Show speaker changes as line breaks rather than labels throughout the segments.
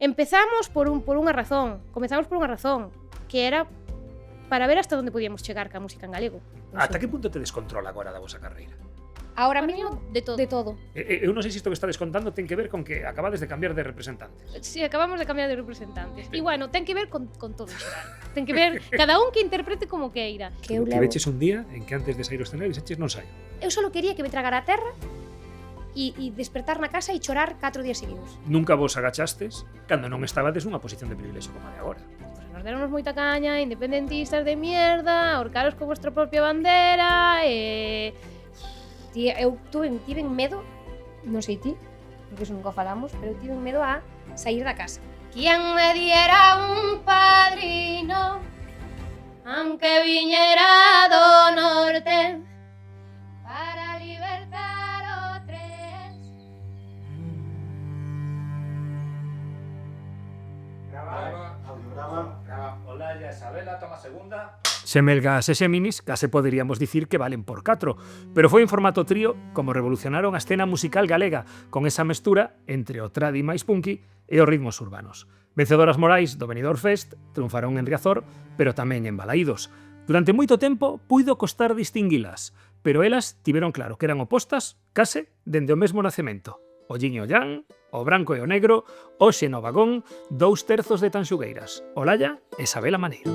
Empezamos por unha razón, que era para ver hasta onde podíamos chegar ca música en galego.
Ata que punto te descontrola agora da vosa carreira?
Ahora mesmo, de todo.
Eu non sei se isto que estades contando ten que ver con que acabades de cambiar de representantes.
Sí, acabamos de cambiar de representantes. E bueno, ten que ver con todo en xeral. Ten que ver cada un que interprete como queira.
Que veches un día en que antes de sair os escenarios eches non saio.
Eu só quería que me tragara a terra e despertar na casa e chorar 4 días seguidos.
Nunca vos agachastes cando non estabades nunha posición de privilexio como a de agora.
Nos deronos moita caña, independentistas de mierda, ahorcaros con vuestra propia bandera, eu tive medo, non sei ti, porque iso nunca falamos, pero eu tive medo a sair da casa. Quien me diera un padrino, aunque viñera do norte, para libertar o tres.
Graba. Olalla, Isabela, toma segunda.
Xemelgas e Xéminis case poderíamos dicir que valen por 4, pero foi en formato trío como revolucionaron a escena musical galega con esa mestura entre o tradi máis punky e os ritmos urbanos. Vencedoras morais do Benidorm Fest triunfaron en Riazor, pero tamén en Balaídos. Durante moito tempo puido costar distinguilas, pero elas tiveron claro que eran opostas case dende o mesmo nacemento. O yin e o yang, o branco e o negro, hoxe no vagón, 2/3 de Tanxugueiras, Olalla e Sabela Maneiro.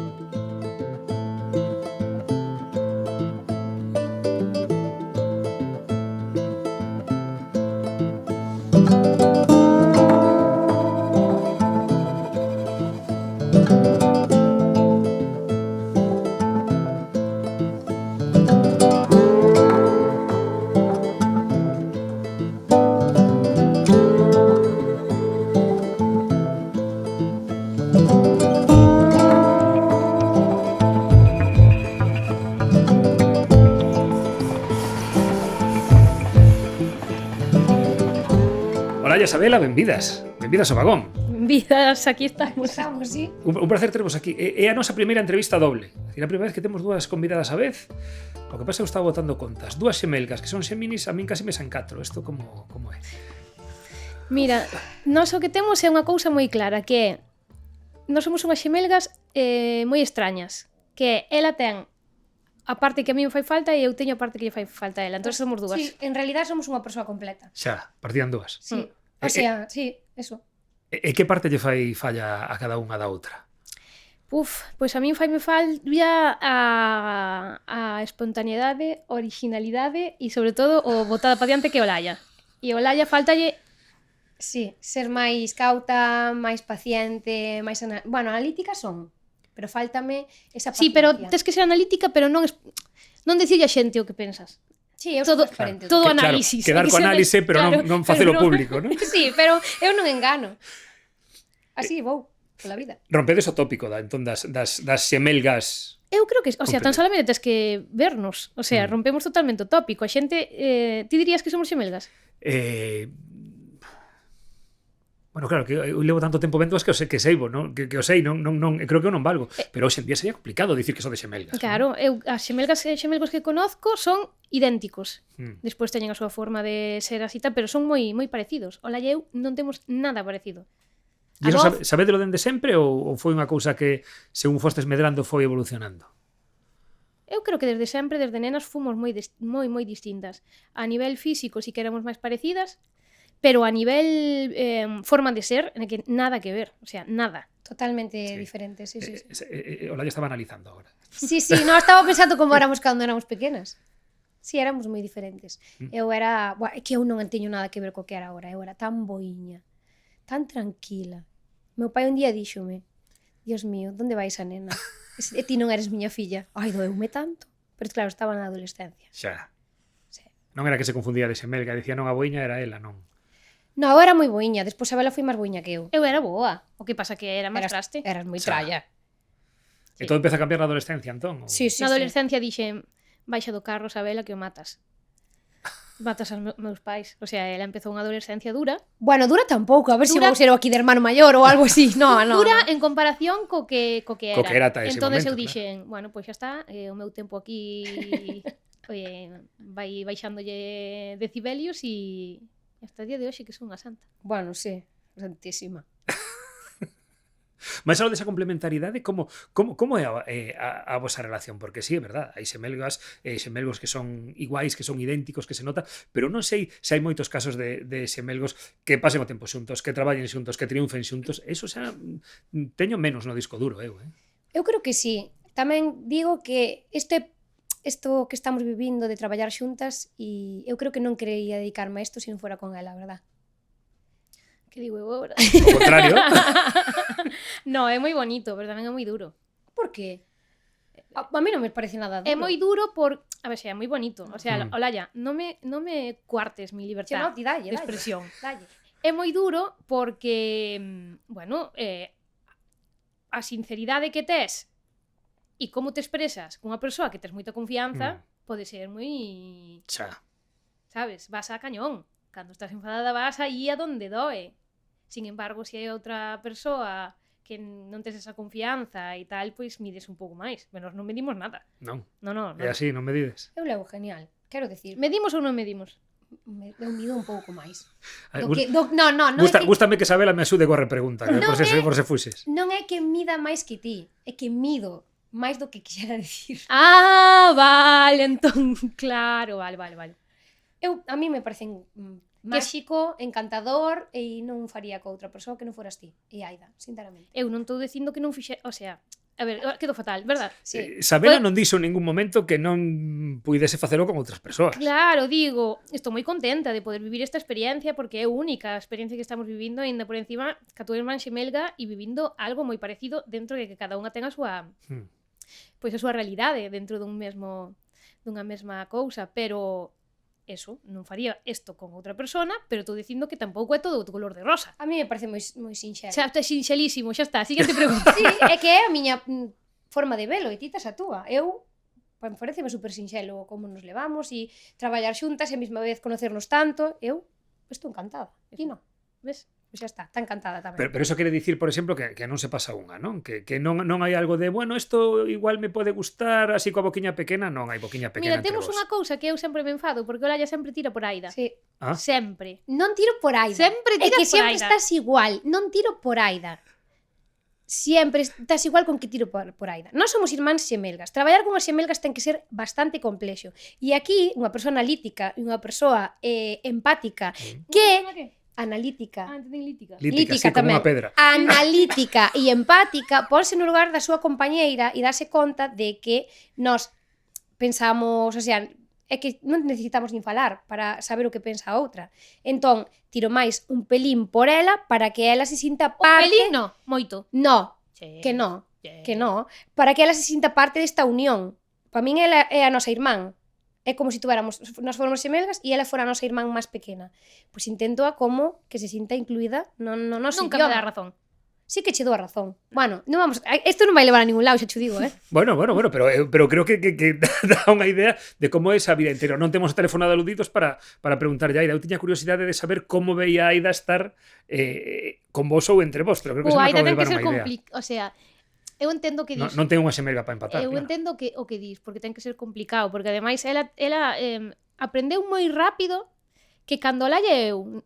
Isabela, benvidas ao vagón.
Benvidas, aquí estamos.
Sí.
Un placer tervos aquí. É a nosa primeira entrevista doble. É a primeira vez que temos dúas convidadas a vez. O que pasa é que eu estaba botando contas. Dúas xemelgas que son xeminis, a min casi me san 4. Isto como é?
Mira, nós o que temos é unha cousa moi clara, que é nós somos unhas xemelgas moi extrañas, que ela ten a parte que a mí me fai falta e eu teño a parte que lle fai falta a ela. Entón somos dúas.
Sí, en realidad somos unha persoa completa.
Xa, partían dúas.
Sí. O sea, sí, eso.
E que parte lle fai falla a cada unha da outra?
Pois a min faime falla a espontaneidade, originalidade e sobre todo o botada pa diante que Olalla. E Olalla faltalle
sí, ser máis cauta, máis paciente, máis analítica son, pero faltame esa paciencia.
Sí, pero tes que ser analítica, pero non decirlle a xente o que pensas.
Sí, eu
todo,
transparente.
Todo análisis.
Quedar co análise, pero claro, non facelo público, non?
Sí, pero eu non engano. Así vou, pola vida.
Rompedes o tópico entón das xemelgas.
Eu creo que, o sea, tan solamente tes que vernos. O sea, rompemos totalmente o tópico. A xente, ti dirías que somos xemelgas?
Bueno, claro, que eu levo tanto tempo vendo que o sei, non? Que o sei, non, creo que eu non valgo. Pero hoxe en día sería complicado dicir que son de xemelgas.
Claro, eu as xemelgas e xemelgos que conozco son idénticos. Despois teñen a súa forma de ser así tal, pero son moi parecidos. Ola e eu non temos nada parecido.
E iso sabédelo dende sempre ou foi unha cousa que, según fostes medrando, foi evolucionando?
Eu creo que desde sempre, desde nenas, fomos moi distintas. A nivel físico sí que éramos máis parecidas, pero a nivel forma de ser, que nada que ver, o sea, nada.
Totalmente diferente, sí.
Olalla estaba analizando agora.
Sí, no, estaba pensando como éramos cando éramos pequenas. Sí, éramos moi diferentes. Eu era... É que eu non teño nada que ver co que era agora. Eu era tan boiña, tan tranquila. Meu pai un día díxome: Dios mío, onde vai esa nena? E ti non eres miña filla. Ai, doeume tanto. Pero claro, estaba na adolescencia.
Xa. Sí. Non era que se confundía de xemelga, dicía non a boiña era ela, non.
No, eu era moi boiña, despois a Bela foi máis boiña que eu.
Eu era boa, o que pasa que era máis traste.
Eras moi tralla.
E todo empeza a cambiar na adolescencia, entón?
Sí. Na adolescencia dixen, baixa do carro, Sabela, que o matas. Matas aos meus pais. O sea, ela empezou unha adolescencia dura.
Bueno, dura tampouco, a ver se vou ser aquí de hermano maior ou algo así. No.
Dura en comparación co que era.
Co que era ata ese
entonces
momento.
Eu dixen, bueno, pois xa está, o meu tempo aquí vai baixándolle decibelios e hasta o día de hoxe que son unha santa.
Bueno, sí, santísima.
Mas algo desa complementariedade, como é a vosa relación? Porque sí, é verdad, hai xemelgos que son iguais, que son idénticos, que se nota, pero non sei se hai moitos casos de xemelgos que pasen o tempo xuntos, que traballen xuntos, que triunfen xuntos. Eso xa teño menos no disco duro, eu.
Eu creo que sí. Tamén digo que isto que estamos vivindo de traballar xuntas, e eu creo que non querería dedicarme a isto se non fora con ela, verdad?
Que digo eu agora?
Ao contrario.
No, é moi bonito, pero tamén é moi duro.
Por que? A mí non me parece nada duro.
É moi duro por... A ver, é moi bonito. O sea,
Mm.
Olaya, non me cuartes mi
Che,
libertad
no, ti dalle,
de expresión.
dalle.
É moi duro porque, bueno, a sinceridade que tes e como te expresas cunha persoa que tes moita confianza pode ser moi...
Xa.
Sabes? Vas a cañón. Cando estás enfadada vas aí a donde doe. Sin embargo, se hai outra persoa que non tes esa confianza e tal, pois mides un pouco máis. Menos non medimos nada.
Non,
Non.
é así, non me dides.
Eu levo genial. Quero decir,
Medimos ou non medimos?
eu mido un pouco máis.
Ai,
Non
Gusta,
é que,
gústame que Isabela me axude coa repregunta, que
Non
por se fuxes.
non é que mida máis que ti, é que mido máis do que quixera decir.
Ah, vale, entón, claro, vale.
A mí me parecen máxico, encantador, e non faría co outra persoa que non foras ti. E Aida, sinceramente.
Eu non estou dicindo que non fixe... O sea, a ver, quedo fatal, verdad?
Sí.
Isabela
Pues-
non dixo en ningún momento que non puidese facelo con outras persoas.
Claro, digo, estou moi contenta de poder vivir esta experiencia porque é única a experiencia que estamos vivindo e ainda por encima que a túa irmán xemelga e vivindo algo moi parecido dentro de que cada unha ten a súa pois a súa realidade dentro dunha mesma cousa, pero eso, non faría isto con outra persona, pero estou dicindo que tampouco é todo color de rosa.
A mí me parece moi sinxelo.
Xa está sinxelísimo, xa está, siguiente pregunta.
Sí, é que é a miña forma de velo, e ti tes a túa. Eu, pareceme super sinxelo como nos levamos e traballar xuntas e a mesma vez conocernos tanto. Eu estou encantada. Ti non.
Ves?
Pois xa está, está encantada tamén.
Pero eso quere dicir, por exemplo, que non se pasa unha, non? Que non hai algo de, bueno, isto igual me pode gustar, así coa boquiña pequena, non hai boquiña pequena
Mira,
entre
temos
vos.
unha cousa que eu sempre me enfado, porque Olaya sempre tira por Aida.
Sí.
Ah?
Sempre.
Non tiro por Aida.
Sempre
É
tiras
que
por
sempre
Aida.
estás igual. Non tiro por Aida. Sempre estás igual con que tiro por Aida. Nós somos irmáns xemelgas. Traballar con as xemelgas ten que ser bastante complexo. E aquí, unha persoa analítica e unha persoa empática que... Analítica.
Ah, entendín lítica.
Lítica, sí, como
tamén.
unha pedra.
Analítica e empática, ponse no lugar da súa compañeira e darse conta de que nós pensamos, o sea, é que non necesitamos nin falar para saber o que pensa a outra. Entón, tiro máis un pelín por ela para que ela se sinta
Un
parte...
pelín, no, moito.
No,
Sí.
que no,
Sí.
que no. Para que ela se sinta parte desta unión. Para min ela é a nosa irmán. É como se nós fóramos xemelgas e ela fora a nosa irmán máis pequena. Pois intento a como que se sinta incluída no noso
Nunca me
idioma.
dá razón.
Sí que che dou a razón. Bueno, non vamos, isto non vai levar a ningún lado, xa te digo,
Bueno, pero creo que dá unha idea de como é esa vida interior. Non temos o teléfono de aludidos para preguntar a Aida. Eu tiña curiosidade de saber como veía a Aida estar con vos ou entre vos, pero creo que se me
Aida
acaba de
ten que
levar
ser
unha idea.
complicado, o sea, eu entendo que dis.
Non ten unha xemelga para empatar.
Eu
claro.
entendo que o que dis, porque ten que ser complicado, porque ademais ela aprendeu moi rápido que cando Olaya e eu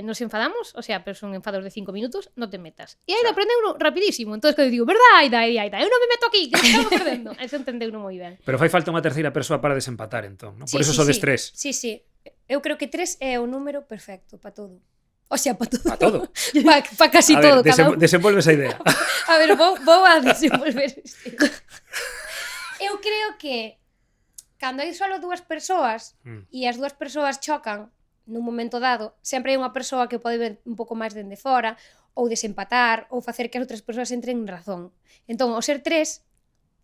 nos enfadamos, o sea, pero son enfados de 5 minutos, non te metas. E Aida aprendeu rapidísimo, entonces que digo, verdad, Aida, eu non me meto aquí, que estamos perdendo. Eso entendeu moi ben.
Pero fai falta unha terceira persoa para desempatar, entón, non? Por eso
sí,
sodes
sí.
tres.
Sí, sí. Eu creo que 3 é o número perfecto para todo. O sea, para todo.
Para todo.
Para casi
A
todo.
ver,
cada un.
desenvolve esa idea.
A ver, vou a desenvolver isto. Eu creo que cando hai solo dúas persoas e as dúas persoas chocan nun momento dado, sempre hai unha persoa que pode ver un pouco máis dende fora ou desempatar ou facer que as outras persoas entren en razón. Entón, o ser 3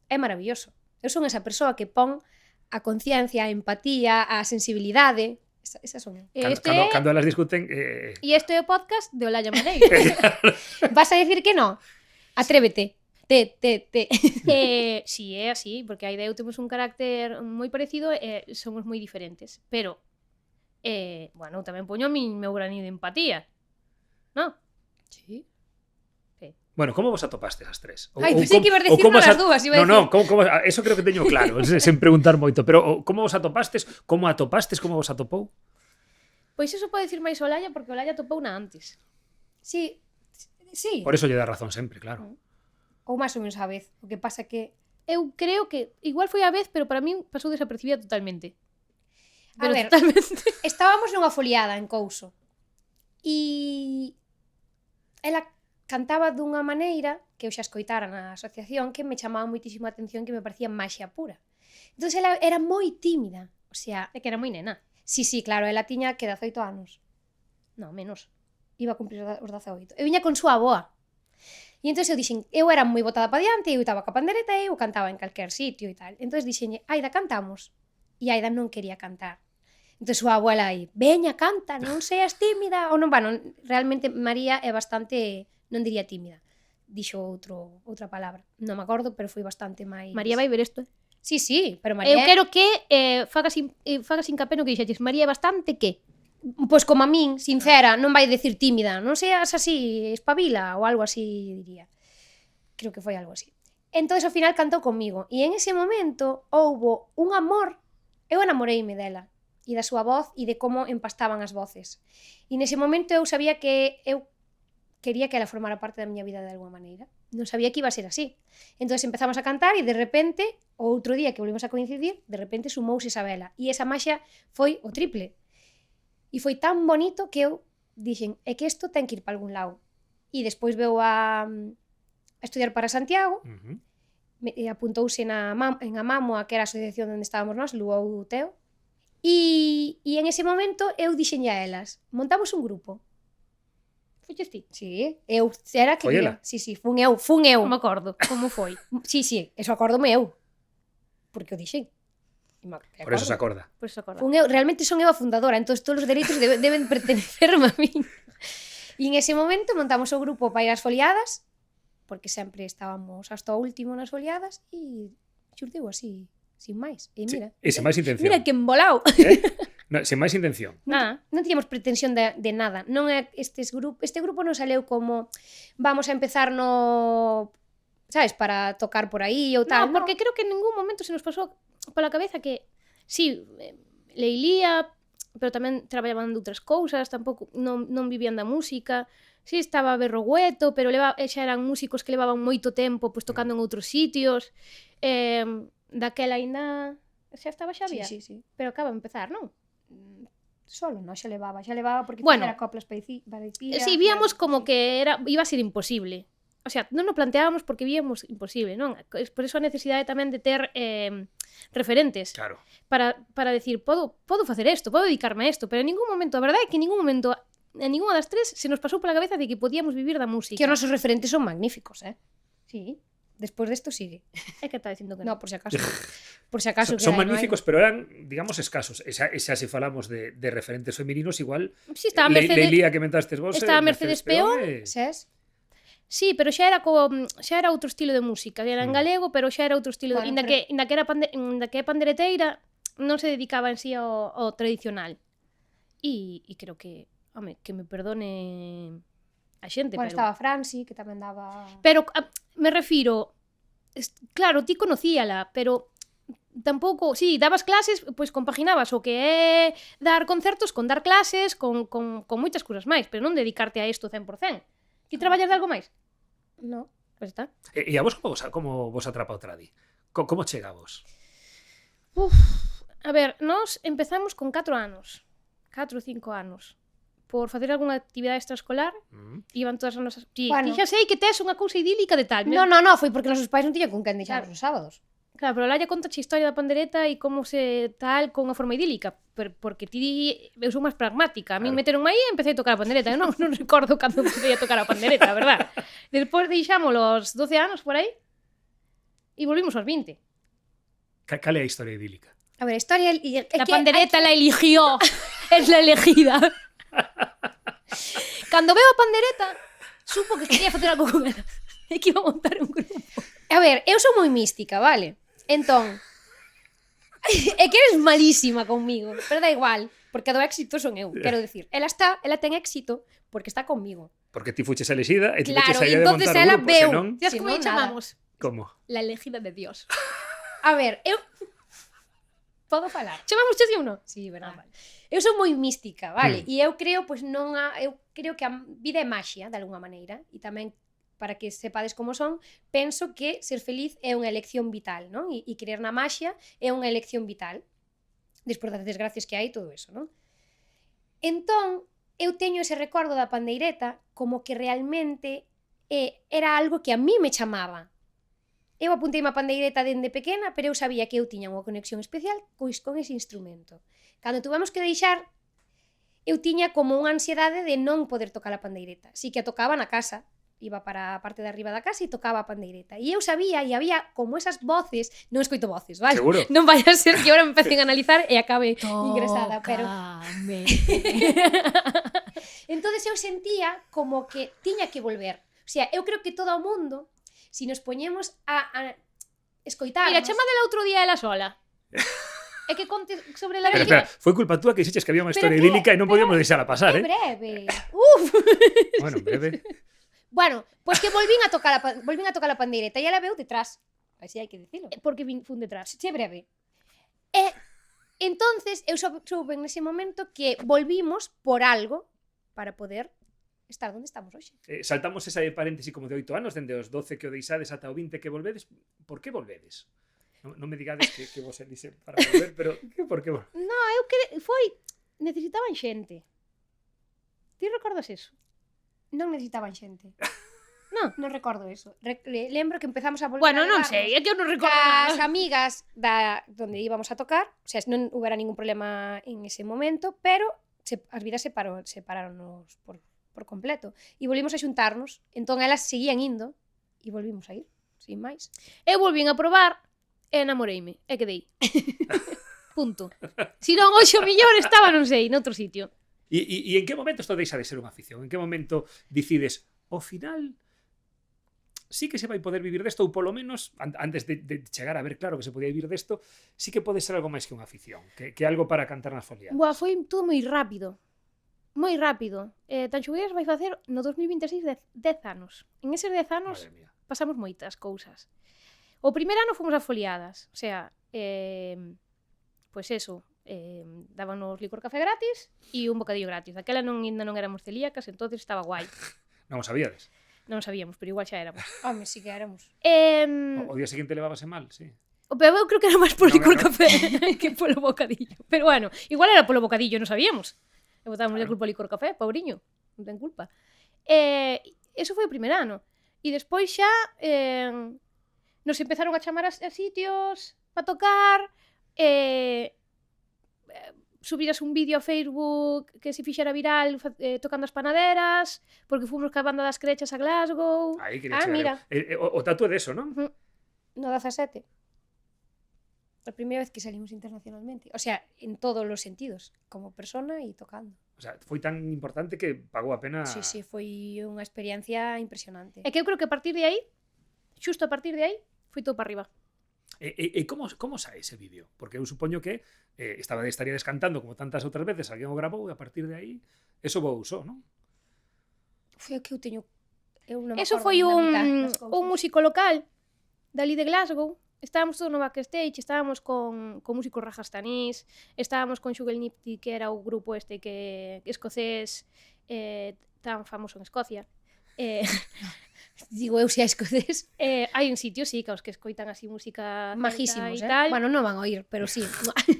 é maravilloso. Eu son esa persoa que pon a conciencia, a empatía, a sensibilidade. Esas son eu.
Cando elas discuten...
E isto é o podcast de Olaya Maneiro.
Vas a decir que no? Atrévete.
Si é así, porque a Aida e eu temos un carácter moi parecido e somos moi diferentes. Pero, bueno, tamén poño meu granín de empatía. Non?
Sí.
Bueno, como vos atopastes as tres?
Ai, pensei que ibas a decir as dúas, iba a
No,
decir.
eso creo que teño claro, sen preguntar moito, pero como vos atopastes? Como vos atopou?
Pois iso pode dicir máis Olaya, porque Olaya atopou na antes.
Sí, Sí.
Por eso lle dá razón sempre, claro.
Ou máis ou menos á vez. O que pasa que
Eu creo que igual foi a vez, pero para min pasou desapercibida totalmente.
A ver,
totalmente.
estábamos nunha foliada en Couso e ela cantaba dunha maneira que eu xa escoitara na asociación que me chamaba moitísimo a atención, que me parecía maxia pura. Entón ela era moi tímida, o sea,
É que era moi nena.
sí, claro, ela tiña que 18 anos,
No, menos.
iba a cumprir os 18. Eu viña con súa boa. E entón eu dixen, eu era moi botada pa diante, eu estaba ca pandereta e eu cantaba en calquer sitio e tal. Entón dixenlle, Aida, cantamos. E Aida non quería cantar. Entón súa abuela aí, veña, canta, non seas tímida. Ou non, bueno, realmente María é bastante, non diría tímida. Dixo outra palabra. Non me acordo, pero foi bastante máis...
María vai ver isto.
Sí, pero María...
Eu quero que fagas hincapié no que dixeches. María é bastante que?
Pois como a min, sincera, non vai decir tímida, non seas así, espabila ou algo así, diría. Creo que foi algo así. Entón, ao final cantou comigo, e en ese momento houbo un amor, eu enamoreime dela, e da súa voz, e de como empastaban as voces. E nese momento eu sabía que eu quería que ela formara parte da miña vida de alguma maneira. Non sabía que iba a ser así. Entón empezamos a cantar e de repente, o outro día que volvimos a coincidir, de repente sumouse Isabela. E esa maxia foi o triple. E foi tan bonito que eu dixen, é que isto ten que ir para algún lado. E despois veu a estudiar para Santiago, apuntouse en Amamoa, que era a asociación onde estábamos nós, Luou Teo, e en ese momento eu dixenlle a elas, montamos un grupo.
Fuches ti?
Sí, eu era que
Foi ela?
Sí, fun eu.
Non me acordo como foi.
Sí, eso acórdome eu. Porque o dixen.
Por eso se acorda.
Pois se acorda.
Fun eu, realmente son eu a fundadora, entón todos os dereitos deben pertenecerme a min. E en ese momento montamos o grupo para ir ás foliadas, porque sempre estábamos hasta o último nas foliadas, e xurdiu así, sin máis. E mira,
E sen máis intención.
mira que embolao.
No, sen máis intención.
Nada.
Non tiñamos pretensión de nada. Non é este grupo non saleu como vamos a empezar no, sabes, para tocar por aí ou tal.
No, porque creo que en ningún momento se nos pasou pola cabeza que sí, leilía, pero tamén traballaban de outras cousas, tampouco non vivían da música. Sí, estaba Berrogueto, pero xa eran músicos que levaban moito tempo pois tocando en outros sitios. Daquela aínda xa estaba Xavier.
Sí.
Pero acaba de empezar, non?
Solo, non, xa levaba porque
Bueno,
era coplas parecía.
Sí, víamos como que iba a ser imposible. O sea, non nos planteábamos porque víamos imposible, non? Por eso a necesidade tamén de ter referentes.
Claro.
Para decir, podo facer isto, podo dedicarme a isto, pero en ningún momento, a verdade é que en ningún momento, en ninguna das tres, se nos pasou pola cabeza de que podíamos vivir da música.
Que os nosos referentes son magníficos,
Sí.
Despois desto sigue.
É que está dicindo que
No, por si acaso. Por si acaso.
Son magníficos, pero eran, digamos, escasos. E xa se falamos de referentes femininos, igual
Sí, estaba Mercedes,
Leilía que mentastes vos,
estaba Mercedes Peón,
Ses?
sí, pero xa era outro estilo de música, era en galego, pero xa era outro estilo,
Bueno,
inda que é pandereteira, non se dedicaba en sí ao tradicional. E creo que, home, que me perdone a xente,
Bueno,
pero
estaba Franci, que tamén daba...
pero me refiro, claro, ti conocíala, pero tampouco, sí, dabas clases, pois compaginabas o que é dar concertos con dar clases, con moitas cousas máis, pero non dedicarte a isto 100%. Ti traballas de algo máis?
No.
Pois está.
E a vos como vos atrapa o tradi? Como chega a vos?
A ver, nós empezamos con 4 anos, 4 ou 5 anos, por facer algunha actividade extraescolar, iban todas as nosas... Ti xa sei que tes unha cousa idílica de tal.
No, foi porque nosos pais non tiñan con quen deixarnos os sábados.
Claro, pero Laia conta a historia da pandereta e como se tal con unha forma idílica, porque ti eu sou máis pragmática. A min meteron aí e empecé a tocar a pandereta. Eu non recordo cando empecé a tocar a pandereta, a verdad. Despois deixamos os 12 anos por aí e volvimos aos 20.
Cal é a historia idílica?
A ver, a historia...
La pandereta la eligió, es la elegida. Cando veo a pandereta, supo que quería facer algo con ela. E que iba a montar un grupo.
A ver, eu sou moi mística, vale? Entón, é que eres malísima conmigo, pero da igual, porque do éxito son eu, quero decir. Ela ten éxito porque está conmigo.
Porque ti fuches elexida e ti
Claro,
fuches a
e
idea de
entonces
montar
ela
o grupo,
veu.
senón...
Sabes
Si
como
no,
lle chamamos?
Como?
La elegida de Dios.
A ver, eu... Podo falar?
Chamamos che ou non?
Sí, verdad.
Vale.
Eu sou moi mística, vale? E eu creo, pois eu creo que a vida é maxia, de alguna maneira, e tamén para que sepades como son, penso que ser feliz é unha elección vital, non? E creer na maxia é unha elección vital. Despois das desgracias que hai, todo eso, non? Entón, eu teño ese recordo da pandeireta como que realmente era algo que a mí me chamaba. Eu apuntei má pandeireta dende pequena, pero eu sabía que eu tiña unha conexión especial con ese instrumento. Cando tuvamos que deixar, eu tiña como unha ansiedade de non poder tocar a pandeireta. Si que a tocaba na casa, iba para a parte de arriba da casa e tocaba a pandeireta. E eu sabía, e había como esas voces, non escoito voces, vale?
Seguro.
Non vaya a ser que agora me empecen a analizar e acabe ingresada, pero... Entonces eu sentía como que tiña que volver. O sea, eu creo que todo o mundo, si nos poñemos a escoitarnos...
Mira, chamadela outro día ela sola. É que conte sobre la
Pero
vida.
espera, foi culpa túa que dixeches que había unha
Pero
historia
que-
idílica e non podíamos deixala pasar,
É breve.
Bueno, breve.
Bueno, pois que volvín a tocar a pandeireta e ela veu detrás. Así hai que dicilo.
Porque fun detrás.
Che breve. E entonces eu souben nese momento que volvimos por algo para poder estar onde estamos hoxe.
Saltamos esa paréntesi como de 8 anos, dende os 12 que o deixades ata o 20 que volvedes. Por que volvedes? Non me digades que vos elixe para volver, pero por que volvedes?
Eu que necesitaban xente. Ti recordas eso?
Non necesitaban xente.
Non.
Non recordo eso. Lembro que empezamos a volver
Bueno,
a
non
levarnos
sei, é que eu non recordo
cas
nada.
amigas donde íbamos a tocar, o sea, non houbera ningún problema en ese momento, pero as vidas separáronos por completo. E volvimos a xuntarnos, entón elas seguían indo e volvimos a ir, sin máis.
Eu volvín a probar e namoreime. E quedei. Punto. Si non, hoxe o millor estaba, non sei, noutro sitio.
E en que momento isto deixa de ser unha afición? En que momento decides, ao final, sí que se vai poder vivir desto, ou polo menos, antes de chegar a ver claro que se podía vivir desto, sí que pode ser algo máis que unha afición, que algo para cantar nas foliadas.
Boa, foi todo moi rápido. Moi rápido. Tanxugueiras vai facer no 2026 10 anos. En eses 10 anos
Madre mía.
pasamos moitas cousas. O primeiro ano fomos a foliadas, o sea, pois eso, dábanos licor café gratis e un bocadillo gratis. Daquela ainda non éramos celíacas, entonces estaba guai.
Non o sabíades?
Non sabíamos, pero igual xa éramos.
Home, sí que éramos.
O día seguinte levábase mal, sí.
Pero eu creo que era máis por
Non,
licor
non.
café que polo bocadillo. Pero bueno, igual era polo bocadillo, non sabíamos. E botábamos
Claro.
a culpa ao licor café, pobriño, non ten culpa. Eso foi o primer ano. E despois xa nos empezaron a chamar a sitios para tocar, subiras un vídeo a Facebook que se fixera viral tocando as panaderas, porque fomos ca banda das crechas a Glasgow.
Aí quería
Ah,
chegar
mira.
eu. O tatu é deso, non?
No 17. A primeira vez que salimos internacionalmente. O sea, en todos os sentidos. Como persona e tocando.
O sea, foi tan importante que pagou a pena...
Sí, foi unha experiencia impresionante.
E que eu creo que a partir de aí, xusto a partir de aí, foi todo para arriba.
E como sae ese vídeo? Porque eu supoño que estaríades cantando como tantas outras veces, alguén o grabou e a partir de aí eso vos usou, non?
Foi o que eu teño... Eu non me
Eso
acordo
foi
nin da mitad das cousas.
un músico local dali de Glasgow. Estábamos todos no backstage, estábamos con músicos rajastanís, estábamos con Shugel Nifty, que era o grupo este que escocés tan famoso en Escocia.
Digo eu se a escocés.
Hai un sitio, sí, que os que escoitan así música
Majísimos,
e tal.
Bueno, non van a oír, pero sí.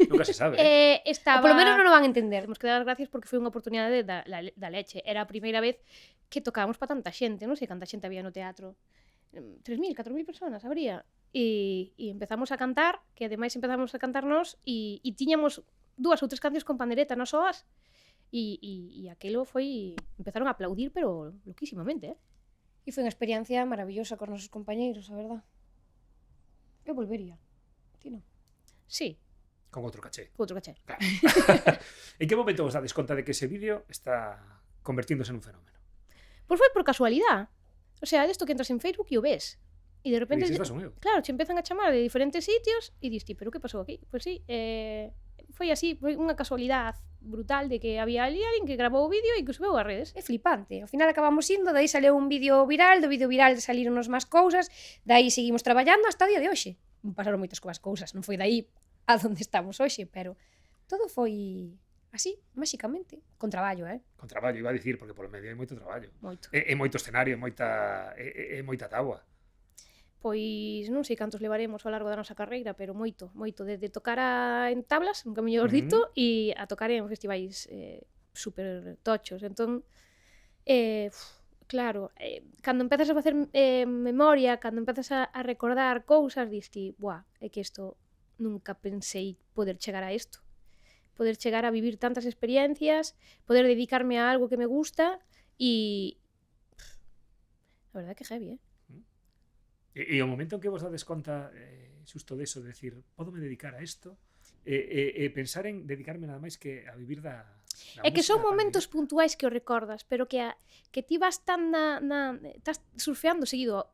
Nunca se sabe.
Estaba...
O polo menos non o van a entender.
Temos que dar as gracias porque foi unha oportunidade da leche. Era a primeira vez que tocábamos para tanta xente, non sei canta xente había no teatro. 3.000, 4.000 personas habría. E empezamos a cantar, que ademais empezamos a cantarnos e tiñamos 2 ou 3 cancións con pandereta nas soas e aquelo foi... Empezaron a aplaudir, pero loquísimamente,
E foi unha experiencia maravillosa con nosos compañeiros, a verdad. Eu volvería. Ti non?
Sí,
Con outro caché.
outro caché.
Claro. En que momento vos dades conta de que ese vídeo está convertíndose en un fenómeno?
Pois foi por casualidade. O sea, desto que entras en Facebook e o ves. E de
E
repente...
dices, son eu.
Claro, te empezan a chamar de diferentes sitios e dis ti, pero que pasou aquí? Pois sí, foi así, foi unha casualidade brutal de que había ali alguén que grabou o vídeo e que o subeu ás redes.
É flipante. Ao final acabamos indo, dai saleu un vídeo viral, do vídeo viral salironos máis cousas, dai seguimos traballando hasta o día de hoxe. Pasaron moitas cousas, non foi dai a donde estamos hoxe, pero todo foi así, máxicamente, con traballo,
Con traballo, iba a dicir, porque polo medio hai moito traballo.
Moito.
E moito escenario, moita táboa.
Pois non sei cantos levaremos ao largo da nosa carreira, pero moito, moito, desde tocar en tablas, nunca mellor dito, e a tocar en festivais super tochos. Entón, claro, cando empezas a facer memoria, cando empezas a recordar cousas, diste, buah, é que isto nunca pensei poder chegar a isto. Poder chegar a vivir tantas experiencias, poder dedicarme a algo que me gusta e... A verdade que heavy,
E o momento en que vos dades conta xusto deso, de decir, pódome dedicar a isto, e pensar en dedicarme nada máis que a vivir da
É que
música,
son momentos puntuais que o recordas, pero que ti vas tan estás surfeando seguido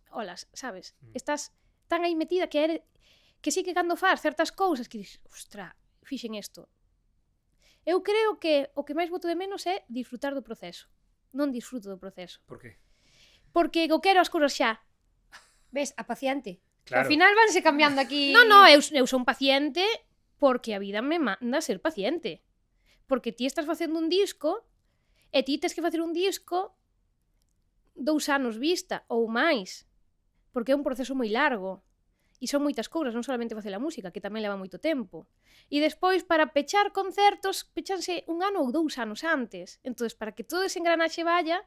olas, sabes? Estás tan aí metida que sí que cando faz certas cousas que dices, ostra, fixen isto. Eu creo que o que máis boto de menos é disfrutar do proceso. Non disfruto do proceso.
Por qué?
Porque eu quero as cousas xa.
Ves, a paciente.
Claro.
Ao final vanse cambiando aquí.
No, eu son paciente porque a vida me manda a ser paciente. Porque ti estás facendo un disco e ti tens que facer un disco 2 anos vista ou máis. Porque é un proceso moi largo. E son moitas cousas, non solamente facer a música, que tamén leva moito tempo. E despois, para pechar concertos, pechanse 1 ano ou 2 anos antes. Entón, para que todo ese engranaxe vaya,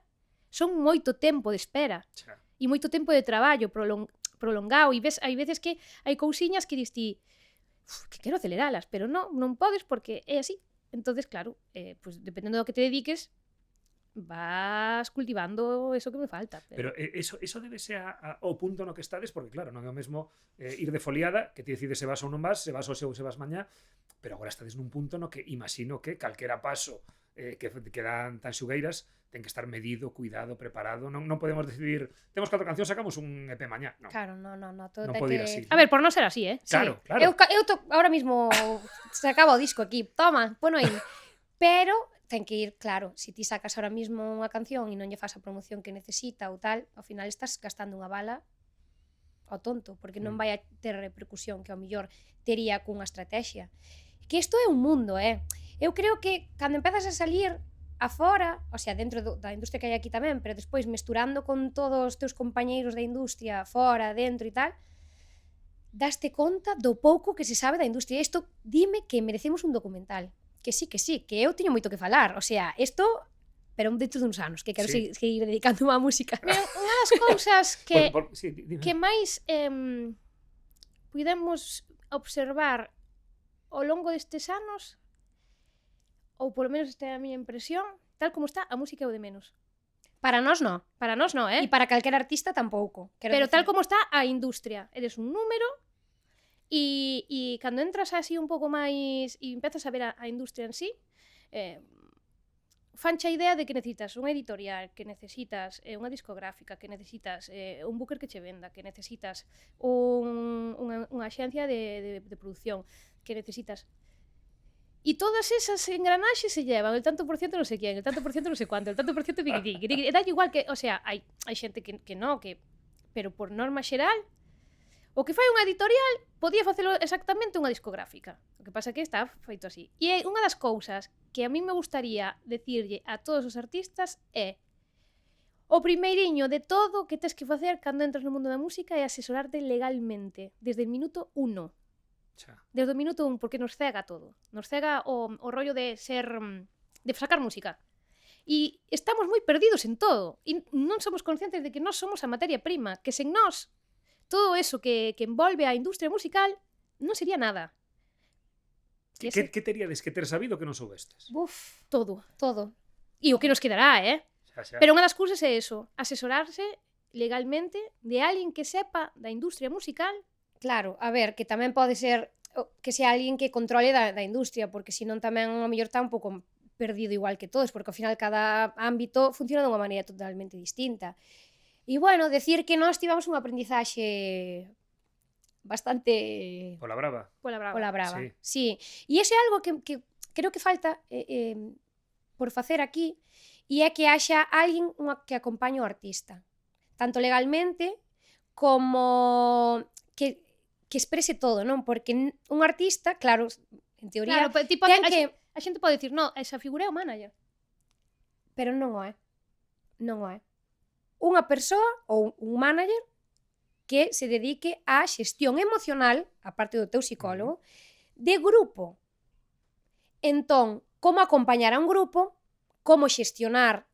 son moito tempo de espera.
Xa.
E moito tempo de traballo prolongado. E ves, hai veces que hai cousiñas que diste que quero aceleralas, pero non podes porque é así. Entonces, claro, pues, dependendo do que te dediques, vas cultivando eso que me falta.
Pero eso debese ao punto no que estades, porque claro, non é o mesmo ir de foliada, que ti decides se vas ou non vas, se vas ou se vas mañá, pero agora estades nun punto no que imagino que calquera paso que dan tan xugueiras ten que estar medido, cuidado, preparado. Non podemos decidir, temos 4 cancións, sacamos un EP mañá. No.
Claro, no, todo
Non
ten
pode ir
que...
así.
A ver, por non ser así,
Claro,
Sí.
claro.
Eu ahora mismo se acaba o disco aquí. Toma, pono aí. Pero ten que ir, claro, se ti sacas ahora mismo unha canción e non lle fas a promoción que necesita ou tal, ao final estás gastando unha bala ao tonto, porque non vai a ter repercusión que ao mellor tería cunha estrategia. Que isto é un mundo, Eu creo que cando empezas a salir afora, o sea, dentro da industria que hai aquí tamén, pero despois mesturando con todos os teus compañeiros da industria, fora, dentro e tal, daste conta do pouco que se sabe da industria. Isto, dime que merecemos un documental. Que sí, que eu teño moito que falar. O sea, isto, pero dentro duns anos, que quero seguir dedicando á música.
Unha das cousas que
Sí, dime.
que máis pudemos observar ao longo destes anos, ou polo menos esta é a miña impresión, tal como está, a música é o de menos.
Para nós non.
Para nós non,
E para calquer artista tampouco.
Pero tal como está a industria, eres un número e cando entras así un pouco máis e empezas a ver a industria en sí, fancha a idea de que necesitas unha editorial, que necesitas unha discográfica, que necesitas un booker que che venda, que necesitas unha axencia de produción, que necesitas... E todas esas engranaxes se llevan el tanto por ciento non sei quién, el tanto por ciento non sei cuánto, el tanto por ciento piquití. E dá igual que, o sea, hai xente que non, pero por norma xeral, o que fai unha editorial podía facelo exactamente unha discográfica. O que pasa é que está feito así. E é unha das cousas que a mí me gustaría decirlle a todos os artistas é o primeiriño de todo que tes que facer cando entras no mundo da música é asesorarte legalmente, desde o minuto 1. Desde o minuto 1, porque nos cega todo. Nos cega o rollo de sacar música. E estamos moi perdidos en todo. E non somos conscientes de que nós somos a materia prima, que sen nós, todo eso que envolve a industria musical non sería nada.
Que teríades que ter sabido que non soubestes?
Buf,
Todo. E o que
Ah.
nos quedará,
Xa.
Pero unha das cousas é eso, asesorarse legalmente de alguén que sepa da industria musical.
claro, a ver, que tamén pode ser que sea alguén que controle da industria, porque senón tamén ao mellor está un pouco perdido igual que todos, porque ao final cada ámbito funciona dunha maneira totalmente distinta. E bueno, decir que nós tivemos un aprendizaxe bastante
Pola brava.
Pola
brava.
Sí.
Sí. E iso é algo que creo que falta por facer aquí, e é que haxa alguén que acompañe o artista, tanto legalmente como que exprese todo, non? Porque un artista, claro, en teoría,
Claro, tipo,
ten que
a xente pode dicir, no, esa figura é o manager.
Pero non o é. Non o é. Unha persoa ou un manager que se dedique á xestión emocional, a parte do teu psicólogo, de grupo. Entón, como acompañar a un grupo, como xestionar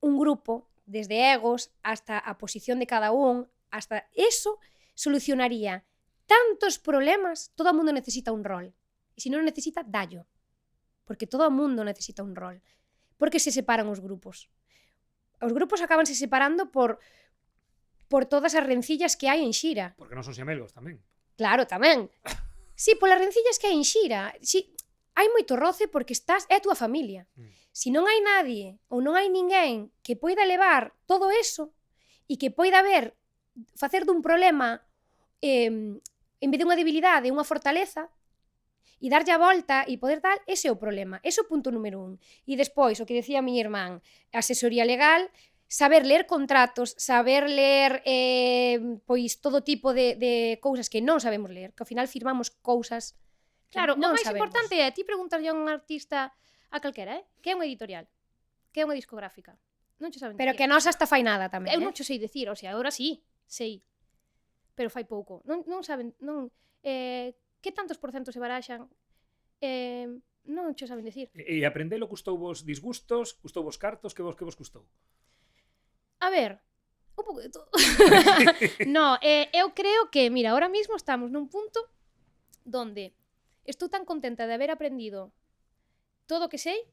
un grupo, desde egos hasta a posición de cada un, hasta eso solucionaría tantos problemas. Todo o mundo necesita un rol. E se non necesita, dallo. Porque todo o mundo necesita un rol. Por que se separan os grupos? Os grupos acabanse separando por todas as rencillas que hai en xira.
Porque non son xemelgos tamén.
Claro, tamén. Sí, polas rencillas que hai en xira. Sí, hai moito roce porque é a túa familia. Se non hai nadie ou non hai ninguén que poida levar todo eso e que poida facer dun problema en vez de unha debilidade, unha fortaleza, e darlle a volta e poder tal, ese é o problema. Ese é o punto número 1. E despois, o que decía a miña irmán, asesoría legal, saber ler contratos, saber ler pois todo tipo de cousas que non sabemos ler, que ao final firmamos cousas que
Claro,
non
o máis
sabemos.
importante é ti preguntarlle a un artista a calquera, que é unha editorial, que é unha discográfica. Non che saben
Pero
dicir.
que a nosa hasta fai nada tamén,
Eu non che sei dicir, o sea, agora sí, sei. Pero fai pouco. Non saben, non que tantos porcentos se baraxan? Non che saben dicir.
E aprendelo custou vos disgustos, custou vos cartos, que vos custou?
A ver, un pouco de todo. No, eu creo que, mira, ahora mismo estamos nun punto donde estou tan contenta de haber aprendido todo o que sei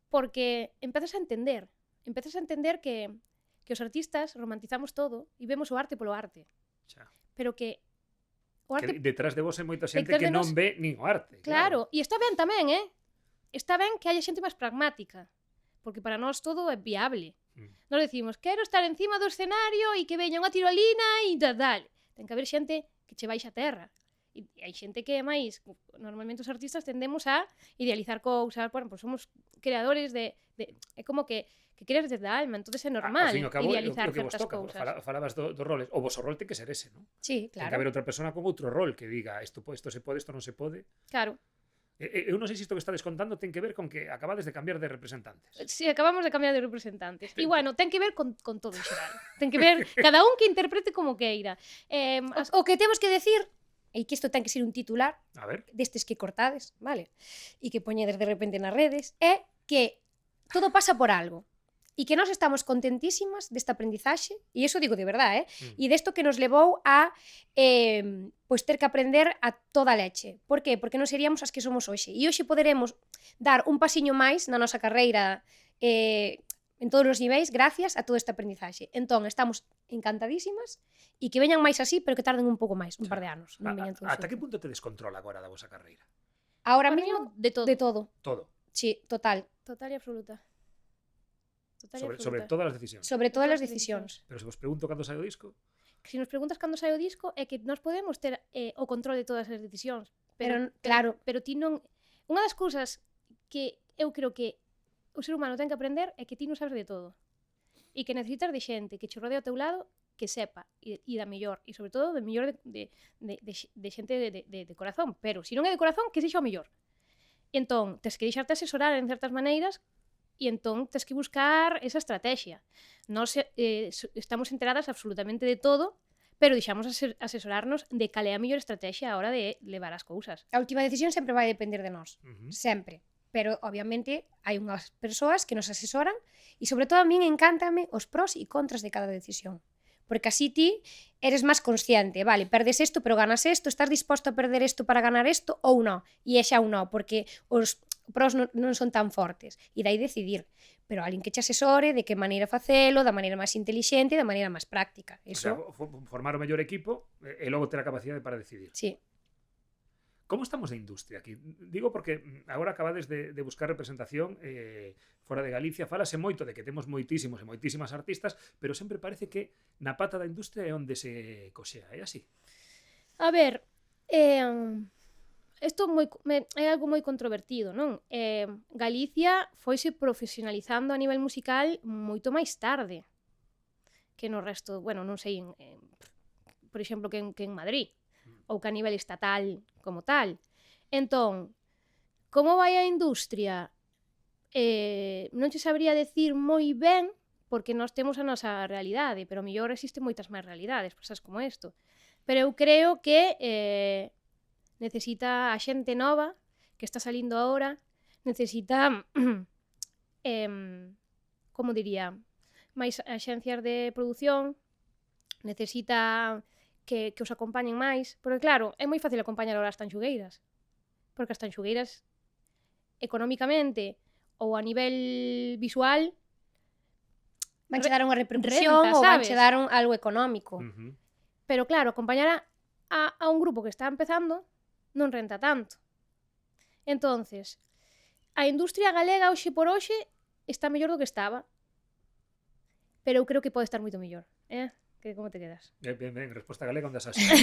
porque empezas a entender que os artistas romantizamos todo e vemos o arte polo arte.
Xa.
Pero que o arte...
Que detrás de vos hai moita xente
Detrás
que
de
non
nós-
ve nin o arte.
Claro, e está ben tamén, Está ben que haya xente máis pragmática, porque para nós todo é viable. Nos decimos, quero estar encima do escenario e que veña unha tirolina e tal. Ten que haber xente que che baixa a terra. E hai xente que é máis... Normalmente os artistas tendemos a idealizar cousas, bueno, pues somos creadores de é como que creas desde a alma, entonces é normal
Ao fin e ao cabo,
idealizar
o que vos
certas
toca,
cousas.
falabas dos roles. O vosso rol ten que ser ese, non?
Sí,
Ten que
claro.
haber outra persona con outro rol que diga isto se pode, isto non se pode.
Claro.
Eu non sei se isto que estades contando ten que ver con que acabades de cambiar de representantes.
Si acabamos de cambiar de representantes. E bueno, ten que ver con todo en xeral. Ten que ver cada un que interprete como queira.
O que temos que decir, e que isto ten que ser un titular,
A ver,
destes que cortades, vale? E que poñedes de repente nas redes, é que todo pasa por algo. E que nós estamos contentísimas desta aprendizaxe, e iso digo de verdade, e desto que nos levou a pois ter que aprender a toda leche. Por qué? Porque non seríamos as que somos hoxe. E hoxe poderemos dar un pasiño máis na nosa carreira en todos os niveis gracias a toda esta aprendizaxe. Entón, estamos encantadísimas e que veñan máis así, pero que tarden un pouco máis, un par de anos. Non veñan todos
ata que
xuntos.
punto te descontrola agora da vosa carreira?
Ahora
Para
mesmo,
mí, de todo.
de todo.
Todo.
Sí, total.
Total e absoluta. Total e
Sobre
absoluta.
todas as decisións.
Sobre todas
Todas
as
as
decisións.
Pero se vos pregunto cando sai o disco,
Se nos preguntas cando sai o disco é que nós podemos ter o control de todas as decisións.
Pero, claro.
Pero ti non... Unha das cousas que eu creo que o ser humano ten que aprender é que ti non sabes de todo. E que necesitas de xente que che rodea ao teu lado que sepa e da mellor. E sobre todo de mellor de xente de corazón. Pero se non é de corazón, que sexa o mellor. E entón, tes que deixarte asesorar en certas maneiras e entón tes que buscar esa estrategia. Nós estamos enteradas absolutamente de todo, pero deixamos asesorarnos de cal é a mellor estrategia a hora de levar as cousas.
A última decisión sempre vai depender de nós. Sempre. Pero, obviamente, hai unhas persoas que nos asesoran e, sobre todo, a min encántame os pros e contras de cada decisión. Porque así ti eres máis consciente, vale, perdes isto, pero ganas isto, estás disposto a perder isto para ganar isto ou non? E é xa ou non, porque os pros non son tan fortes. E dai decidir. Pero alguén que che asesore de que maneira facelo, da maneira máis intelixente e da maneira máis práctica.
o
Eso,
sea, formar o mellor equipo e logo ter a capacidade para decidir.
sí.
Como estamos de industria aquí? Digo porque agora acabades de buscar representación fora de Galicia. Fálase moito de que temos moitísimos e moitísimas artistas, pero sempre parece que na pata da industria é onde se coxea. É así?
A ver, isto é algo moi controvertido, non? Galicia foise profesionalizando a nivel musical moito máis tarde que no resto, bueno, non sei, por exemplo, que en Madrid, ou que a nivel estatal como tal. Entón, Como vai a industria? Non che sabría decir moi ben, porque nós temos a nosa realidade, pero mellor existen moitas máis realidades, cosas como isto. Pero eu creo que necesita a xente nova que está salindo agora, necesita como diría, máis axencias de produción, necesita que os acompañen máis, porque claro, é moi fácil acompañar ahora as tanxugueiras, porque as tanxugueiras económicamente ou a nivel visual
Van che dar unha repercusión
renta,
ou van
sabes?
che dar algo económico.
Pero claro, acompañar a un grupo que está empezando non renta tanto. Entonces, a industria galega hoxe por hoxe está mellor do que estaba. Pero eu creo que pode estar moito mellor, Que como te quedas?
Ben, resposta galega onde as asiente.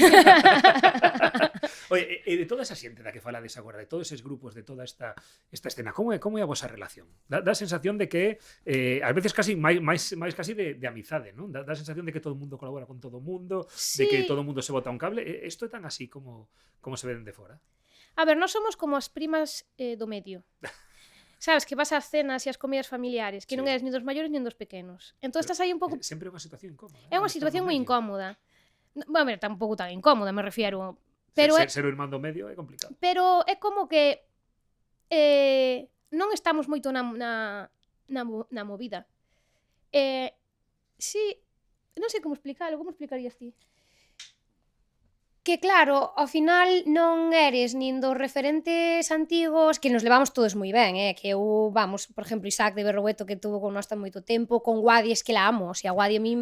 Oye, e de toda esa xente da que falades agora, de todos eses grupos, de toda esta escena, como é a vosa relación? Dá a sensación de que, ás veces casi máis casi de amizade, non? Dá a sensación de que todo o mundo colabora con todo o mundo, de que todo o mundo se bota un cable. Isto é tan así como se ven de fora?
A ver, nós somos como as primas do medio. Sabes, que vas ás cenas e as comidas familiares, que non eres nin dos maiores nin dos pequenos. Entón estás aí un pouco...
Sempre é unha situación incómoda.
É unha situación moi incómoda. Bueno, mira, tampouco tan incómoda, me refiero. Pero
ser o irmán do medio é complicado.
Pero é como que non estamos moito na movida. Sí, non sei como explicarías ti?
Que claro, ao final non eres nin dos referentes antigos, que nos levamos todos moi ben, que eu, vamos, por exemplo, Isaac de Berrogueto, que tuvo con nós tan moito tempo, con Guadi, es que la amo, o sea, Guadi a mí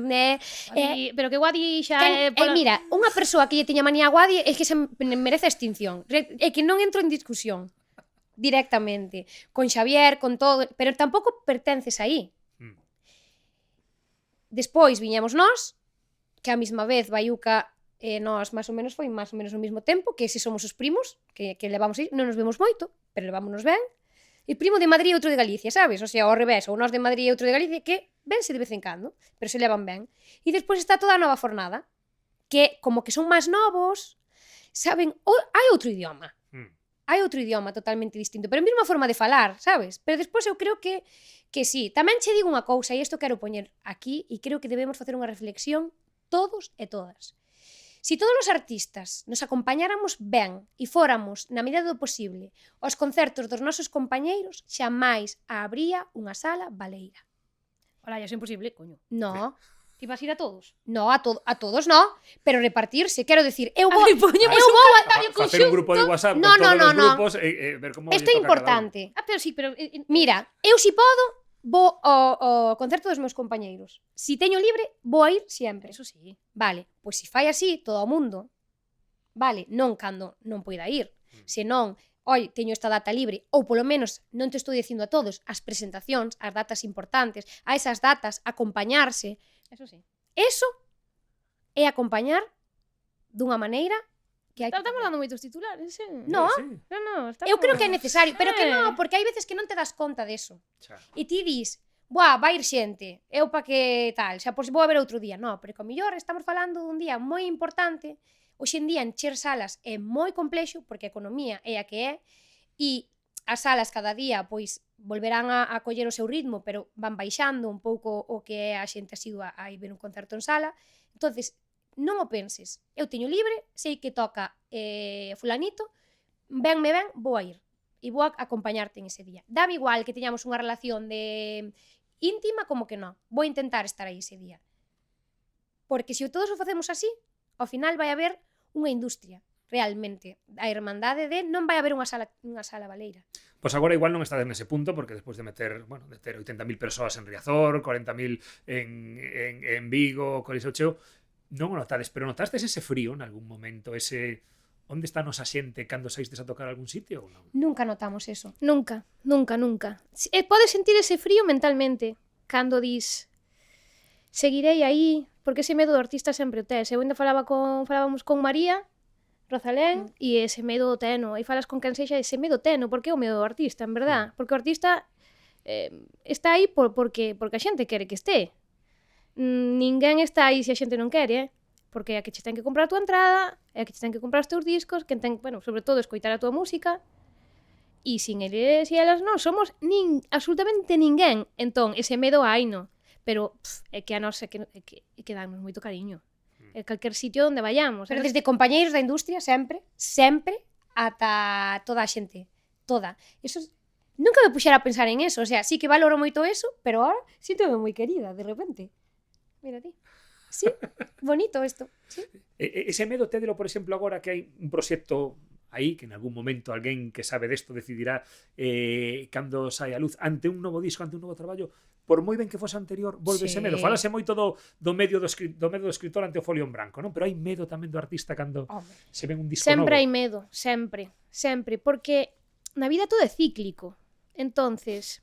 Pero que Guadi xa é...
mira, unha persoa que lle teña manía a Guadi é que se merece a extinción, é que non entro en discusión directamente, con Xavier, con todo, pero tampouco pertences aí. Despois viñamos nós, que a mesma vez Baiuca nós máis ou menos foi máis ou menos o mesmo tempo, que se somos os primos, que levamos aí, non nos vemos moito, pero levámonos ben. E primo de Madrid e outro de Galicia, sabes? O sea, ao revés, ou nós de Madrid e outro de Galicia, que vense de vez en cando, pero se levan ben. E despois está toda a nova fornada, que como que son máis novos, saben, hai outro idioma. Hai outro idioma totalmente distinto, pero a mesma forma de falar, sabes? Pero despois eu creo que sí. Tamén che digo unha cousa, e isto quero poñer aquí, e creo que debemos facer unha reflexión todos e todas. Si todos os artistas nos acompañáramos ben e fóramos, na medida do posible, aos concertos dos nosos compañeiros, xamais habría unha sala baleira.
Ola, ya é imposible, coño.
No,
Ti vas ir a todos?
no, a todos no, pero repartirse, quero decir, eu vou...
Ai, poñemos un calendario
Facer un grupo de WhatsApp
No,
con
no,
todos
no,
os
no.
grupos e ver como
Isto é importante.
Pero sí, pero...
Mira, eu si podo, vou ao concerto dos meus compañeiros. Si teño libre, vou a ir sempre.
Eso sí.
Vale, pois se fai así todo o mundo, vale, non cando non poida ir, senón, oi, teño esta data libre, ou polo menos, non te estou dicindo a todos, as presentacións, as datas importantes, a esas datas, acompañarse,
Eso sí.
eso é acompañar dunha maneira que hai que...
Estamos dando moitos titulares,
No,
No, estamos...
eu creo que é necesario, pero que non, porque hai veces que non te das conta deso.
Xa.
E ti dis, buah, vai ir xente, eu pa que tal, xa, pois vou a ver outro día. No, pero que ao mellor estamos falando dun día moi importante, hoxe en día encher salas é moi complexo, porque a economía é a que é, e as salas cada día, pois, volverán a coller o seu ritmo, pero van baixando un pouco o que é a xente asidua a ir ver un concerto en sala. Entonces, non o penses, eu teño libre, sei que toca fulanito, venme ben, vou a ir. E vou a acompañarte en ese día. Dame igual que teñamos unha relación de íntima como que non. Vou intentar estar aí ese día. Porque se todos o facemos así, ao final vai haber unha industria, realmente. A irmandade de non vai haber unha sala baleira.
Pois agora igual non estades nese punto, porque despois de ter 80.000 persoas en Riazor, 40.000 en Vigo, Coliseo cheo, non o notades, pero notastes ese frío en algún momento, ese... Onde está a nosa xente cando saístes a tocar a algún sitio ou non?
Nunca notamos eso.
Nunca. Podes sentir ese frío mentalmente cando dis seguirei aí, porque ese medo do artista sempre o tes. Eu ainda falábamos con María Rosalén e ese medo teno. E falas con quen sexa ese medo teno, porque é o medo do artista, en verdad. Porque o artista está aí porque a xente quere que este. Ninguén está aí se a xente non quere, porque é a que che ten que comprar a tua entrada, é a que che ten que comprar os teus discos, que ten, bueno, sobre todo, escoitar a tua música, E sin eles e elas non somos absolutamente ninguén. Entón, ese medo haino. Pero é que a nós é que damos moito cariño. É calquer sitio onde vayamos.
Pero desde compañeiros da industria, sempre, ata toda a xente. Toda. Eso, nunca me puxera a pensar en eso. O sea, sí que valoro moito eso, pero ahora síntome moi querida, de repente. Mira ti. Sí, bonito isto. Sí.
Ese medo tédelo, por exemplo, agora que hai un proxecto aí, que en algún momento alguén que sabe desto decidirá cando sai a luz, ante un novo disco, ante un novo traballo, por moi ben que fose anterior, volve ese medo. Falase moito do medo do escritor ante o folio en branco, non? Pero hai medo tamén do artista cando se ven un disco
sempre
novo.
hai medo, sempre, porque na vida todo é cíclico. Entonces,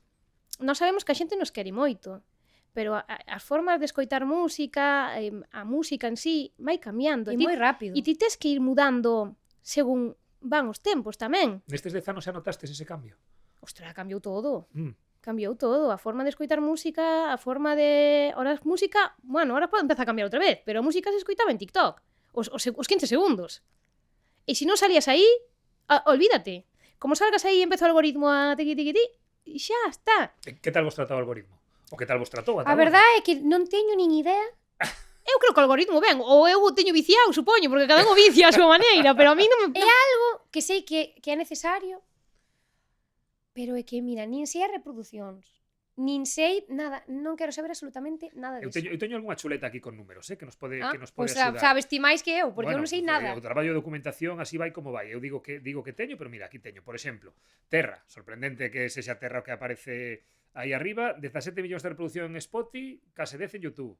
nós sabemos que a xente nos quere moito, pero as formas de escoitar música, a música en sí, vai cambiando.
E moi rápido.
E ti tes que ir mudando según van os tempos tamén.
Nestes 10 anos xa notastes ese cambio?
Ostras, cambiou todo.
Mm.
Cambiou todo. A forma de escoitar música, a forma de... Ahora música... Bueno, ahora pode empezar a cambiar outra vez, pero a música se escoitaba en TikTok. Os 15 segundos. E se non salías aí, olvídate. Como salgas aí e empezou o algoritmo a tiqui, e xa está.
Que tal vos tratou o algoritmo? O que tal vos tratou?
A verdade é que non teño nin idea.
Eu creo que o algoritmo ben, ou eu o teño viciado, supoño, porque cada un o vicia a súa maneira, pero a mí non me...
É algo que sei que é necesario, pero é que, mira, nin sei as reproducións, nin sei nada, non quero saber absolutamente nada disso.
Eu teño algunha chuleta aquí con números, que nos pode
Pois
axudar.
sabes ti máis que eu, porque eu non sei nada.
O traballo de documentación así vai como vai. Eu digo que teño, pero mira, aquí teño, por exemplo, Terra, sorprendente que sexa Terra o que aparece aí arriba, 17 millóns de reproducción en Spotify, case 10 en YouTube.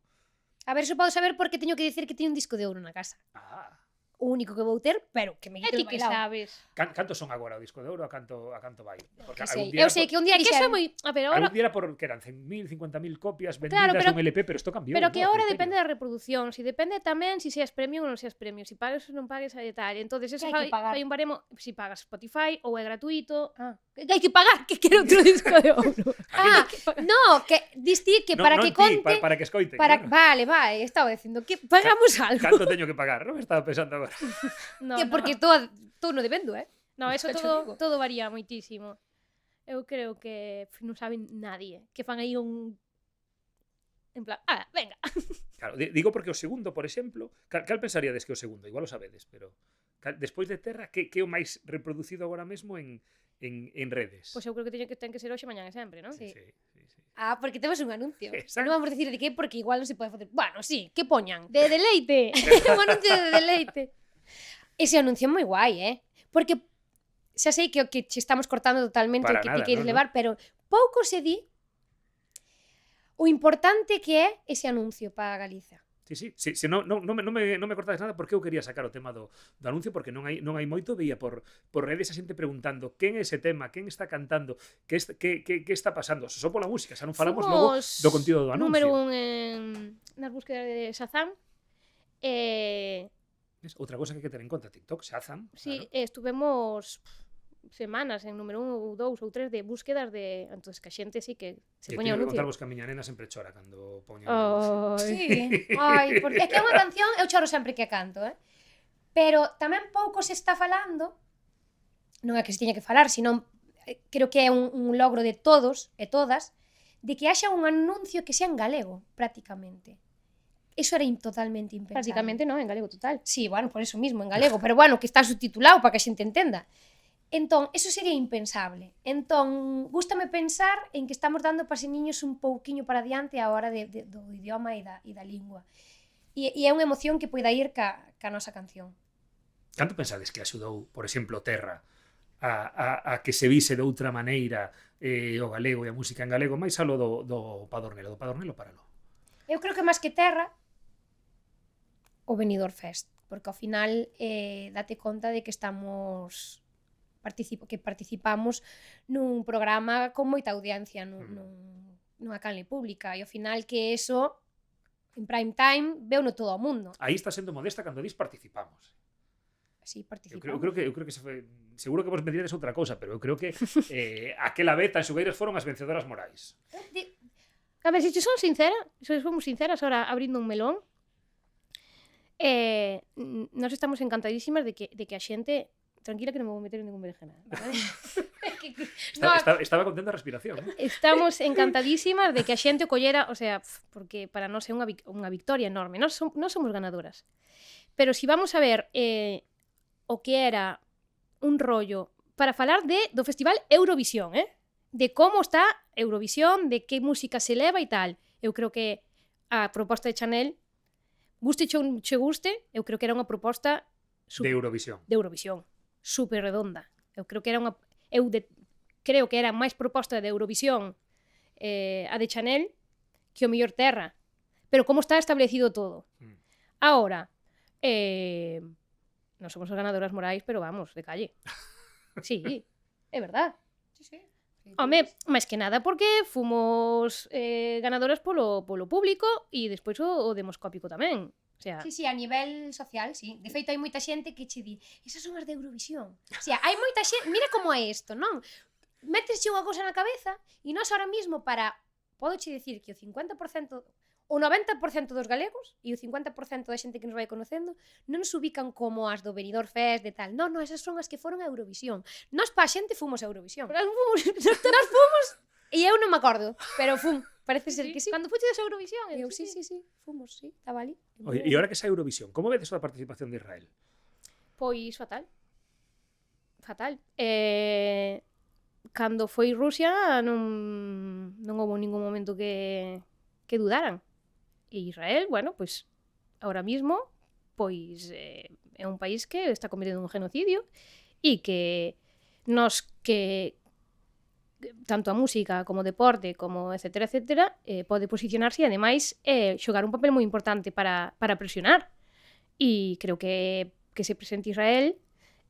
A ver, se podo saber porque teño que dicir que teño un disco de ouro na casa.
Ah.
O único que vou ter, pero que me
É
quito
ti
do
que
bailao.
sabes.
Cantos son agora o disco de ouro? A canto vai? Porque
Que sei.
algún día
Eu sei que un día
É que
dixeron...
eso é moi... A ver, ahora...
algún día era por que eran 100.000, 50.000 copias vendidas
Claro, pero-
dun LP, pero isto cambiou.
Pero que
¿no?
ahora
Criterio.
depende das reproduccións, e depende tamén se seas premium ou non seas premium, se pagas ou non pagues e tal. Entonces, eso
Que hai que pagar?
fai un baremo se pagas Spotify ou é gratuito.
Ah.
Que hai que pagar, que quero outro disco de ouro.
Ah, no, que diste que para que conte...
para que escoiten.
Para...
claro.
Vale, estaba dicindo que pagamos algo.
Canto teño que pagar, non? Estaba pensando agora.
No,
Que
no.
porque estou no debendo,
No, eso
Xa te
todo,
digo.
todo varía moitísimo. Eu creo que non sabe nadie. Que fan aí un... En plan, venga.
Claro, digo porque o segundo, por exemplo, cal pensaríades que o segundo? Igual o sabedes, pero despois de Terra, que é o máis reproducido agora mesmo en redes?
Pois eu creo que ten que ser hoxe, mañá e sempre, non?
Sí.
Ah, porque temos un anuncio.
Exacto.
Non vamos dicir de que porque igual non se pode facer. Bueno, sí, que poñan.
De deleite.
Un anuncio de deleite. Ese anuncio é moi guai, Porque xa sei que o que che estamos cortando totalmente
Para
o que
nada,
te queres
no,
levar, pero pouco se di o importante que é ese anuncio para Galiza.
Sí, non me cortades nada porque eu quería sacar o tema do anuncio porque non hai moito, veía por redes a xente preguntando quen é ese tema, quen está cantando, que está pasando, só pola música, xa non falamos logo do contido do anuncio.
Número 1 nas búsquedas de Shazam.
Outra cosa que hai que ter en conta, TikTok, Shazam.
Sí,
claro.
estuvemos semanas en número 1 ou 2 ou 3 de búsquedas de... Entonces, que a xente sí que se
Teño
poña
que
anuncio.
contarvos que a miña nena sempre chora cando poña
Sí. Ai, porque é que é unha canción, eu choro sempre que a canto, Pero tamén pouco se está falando, non é que se tiña que falar, senón creo que é un logro de todos e todas, de que haxa un anuncio que sea en galego, prácticamente. Eso era totalmente impensable.
Prácticamente non, en galego total.
Sí, bueno, por eso mismo, en galego, pero bueno, que está subtitulado para que a xente entenda. Entón, eso sería impensable. Entón, gústame pensar en que estamos dando paseniños un pouquiño para diante a hora do idioma e da lingua. E é unha emoción que poida ir ca nosa canción.
Canto pensades que axudou, por exemplo, Terra a que se vise de outra maneira o galego e a música en galego, máis alo do Padornelo paralo?
Eu creo que máis que Terra, o Benidorm Fest, porque ao final date conta de que participamos nun programa con moita audiencia nunha canle pública e ao final que eso en prime time veuno todo o mundo.
Aí está sendo modesta cando dis participamos.
Sí,
Eu
participamos.
creo que se foi, seguro que vos mediredes outra cousa, pero eu creo que aquela vez tan xogueiras foron as vencedoras morais.
A ver, se son sincera, se fomos sinceras ahora abrindo un melón, nós estamos encantadísimas de que a xente tranquila que non me vou meter en ningún berenjenal, vale?
Estaba contenta a respiración, ¿no?
Estamos encantadísimas de que a xente o collera, o sea, porque para nós é unha victoria enorme. Nós somos ganadoras. Pero si vamos a ver o que era un rollo para falar do Festival Eurovisión, de como está Eurovisión, de que música se leva e tal. Eu creo que a proposta de Chanel, guste che guste, eu creo que era unha proposta
De Eurovisión.
de Eurovisión, super redonda. Eu creo que era creo que era máis proposta de Eurovisión a de Chanel que o mellor Terra. Pero como está establecido todo. Ahora, non somos as ganadoras morais, pero vamos, de calle. Sí, é verdad.
Sí.
Home, máis que nada porque fomos ganadoras polo público e despois o demoscópico tamén. O sea,
Sí, a nivel social, sí. De feito, hai moita xente que che di esas son as de Eurovisión. O sea, hai moita xente... Mira como é isto, non? Métesche unha cousa na cabeza e nós ahora mismo podo che dicir que o 50%, o 90% dos galegos e o 50% da xente que nos vai conocendo non nos ubican como as do Benidorm Fest de tal. Non, esas son as que foron a Eurovisión. Nós pa xente fomos a Eurovisión. Nós fomos e eu non me acordo, pero parece ser que sí.
Cando fuches a Eurovisión,
Eu sí, fomos, sí, estaba ali.
Oye, e ahora que xa Eurovisión, como vedes a participación de Israel?
Pois fatal. Cando foi Rusia non houve ningún momento que dudaran. E Israel, bueno, pois ahora mismo pois é un país que está cometiendo un genocidio e que nos que tanto a música como o deporte, como etcétera, pode posicionarse e ademais xogar un papel moi importante para presionar. E creo que se presente Israel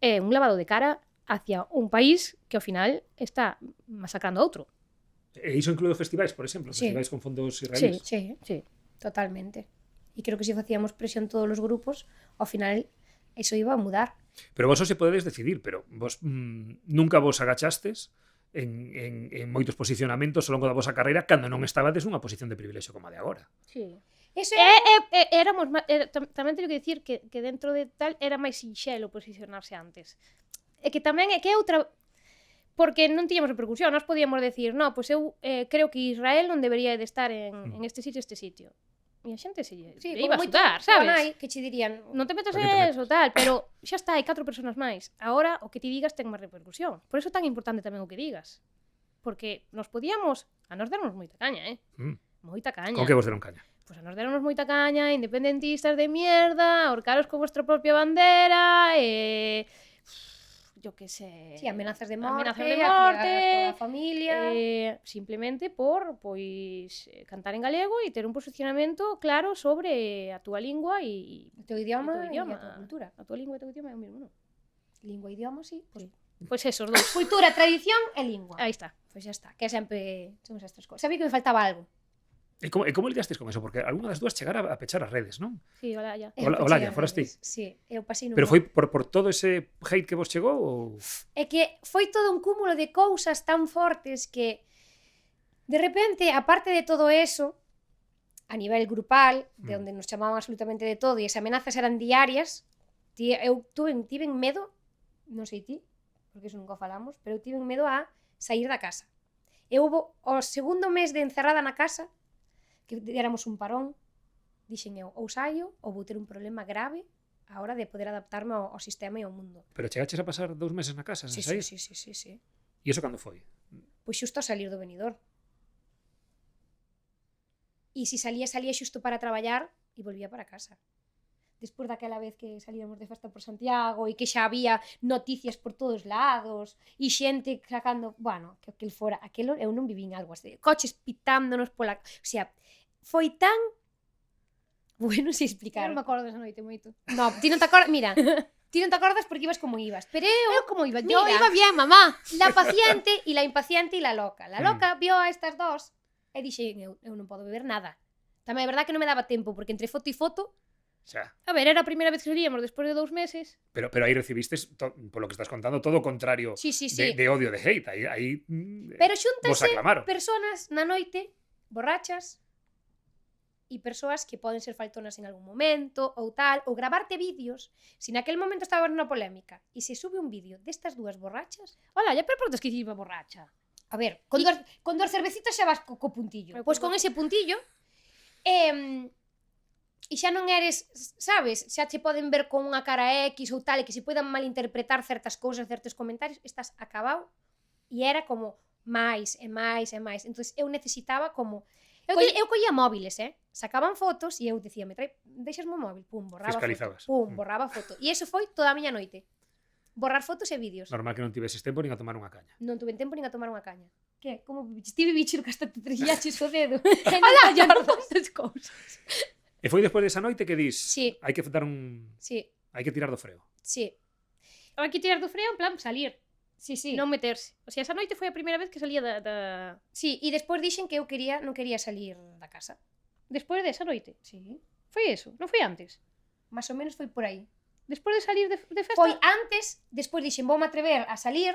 é un lavado de cara hacia un país que ao final está masacrando a outro.
E iso inclúe festivais, por exemplo,
Sí.
festivais con fondos israelíes.
Sí, totalmente. E creo que se facíamos presión todos os grupos, ao final eso iba a mudar.
Pero vos se podedes decidir, pero vos nunca vos agachastes en moitos posicionamentos ao longo da vosa carreira cando non estabades nunha posición de privilexio como a de agora.
Sí.
Eso
Éramos tamén teño que dicir que dentro de tal era máis sinxelo posicionarse antes. É que tamén é que é outra... Porque non tiñamos repercusión, nós podíamos decir, no, pois eu creo que Israel non debería de estar en este sitio. E a xente se iba a sudar, sabes?
Nai, que che dirían,
Non te metas
Por que
en
te
eso, tal, pero xa está, hai 4 persoas máis. Agora, o que ti digas ten máis repercusión. Por eso é tan importante tamén o que digas. Porque nos podíamos... A nos dernos moita caña, Moita caña.
Con que vos deron caña?
Pues a nos deronos moita caña, independentistas de mierda, ahorcaros con vuestra propia bandera, yo que sé...
sí, amenazas de morte,
amenazas de morte,
a toda a familia...
simplemente por pois cantar en galego e ter un posicionamento claro sobre a túa lingua e
o teu idioma
e
e a tua cultura.
A túa lingua e o teu idioma é o mesmo, non?
Lingua e idioma, sí. Pues,
Pois esos dous.
cultura, tradición e lingua.
Aí está.
Pois xa está, que sempre son esas tres cosas. Sabía que me faltaba algo.
E como lidiastes con eso? Porque alguna das dúas chegara a pechar as redes, non?
Sí, hola, ya.
Eu
Hola,
pechei
ya,
as
foras ti.
redes. Sí, eu pasei
Pero foi por todo ese hate que vos chegou ou...
É que foi todo un cúmulo de cousas tan fortes que de repente, aparte de todo eso, a nivel grupal, de onde nos chamaban absolutamente de todo e as amenazas eran diarias, eu tiven medo, non sei ti, porque iso nunca o falamos, pero eu tiven medo a sair da casa. Eu o segundo mes de encerrada na casa, que éramos un parón, dixen eu, ou saio, ou vou ter un problema grave a hora de poder adaptarme ao sistema e ao mundo.
Pero chegaches a pasar 2 meses na casa sen sair?
Sí.
E iso cando foi?
Pois xusto a salir do Benidorm. E se salía xusto para traballar e volvía para casa. Despois daquela vez que salíamos de festa por Santiago e que xa había noticias por todos lados e xente sacando, bueno, que aquel fora, aquelo eu non vivín algo así, coches pitándonos pola, o sea, foi tan bueno, se explicar.
Non me acordo desa noite moito.
No, ti non te acordas, mira, ti non te acordas porque ibas como ibas, pero
Eu como iba,
yo iba bien, mamá. La paciente e la impaciente e la loca. La loca vio a estas dos e dixe, eu non podo beber nada. Tamén é verdad que non me daba tempo, porque entre foto e foto,
Xa.
A ver, era a primeira vez que salíamos despois de 2 meses.
Pero aí recibistes, por lo que estás contando, todo o contrario
sí.
de odio, de hate. Aí
Pero
vos
xúntanse
aclamaron.
personas na noite, borrachas,
e persoas que poden ser faltonas en algún momento ou tal, ou gravarte vídeos, se naquel momento estaba nunha polémica e se sube un vídeo destas dúas borrachas,
Hola, ya pero preguntas que iba borracha.
a ver, con dos cervecitas xa vas co puntillo.
Pero
Pois
con
con ese puntillo, e xa non eres, sabes, xa che poden ver con unha cara X ou tal, e que se poidan malinterpretar certas cousas, certos comentarios, estás acabado, e era como máis e máis e máis. Entón, eu necesitaba como... Eu collía móviles, sacaban fotos e eu dicía, deixasme o móvil, pum, borraba
Fiscalizabas.
foto, pum, borraba foto. E iso foi toda a miña noite. Borrar fotos e vídeos.
Normal que non tiveses tempo nin a tomar unha caña.
Non tuve tempo nin a tomar unha caña. Que? Como estive bicho que hasta te trillaches o dedo.
Hola, ya non tantas cousas.
E foi despois desa noite que dis,
Sí.
hai que dar un...
Sí,
hai que tirar do freo.
sí,
Hai que tirar do freo en plan salir,
sí.
non meterse. O sea, esa noite foi a primeira vez que salía da...
Sí, e despois dixen que eu non quería salir da casa.
Despois desa noite.
Sí.
Foi eso, non foi antes.
Más ou menos foi por aí.
Despois de salir de festa.
Foi antes, despois dixen, voume atrever a salir,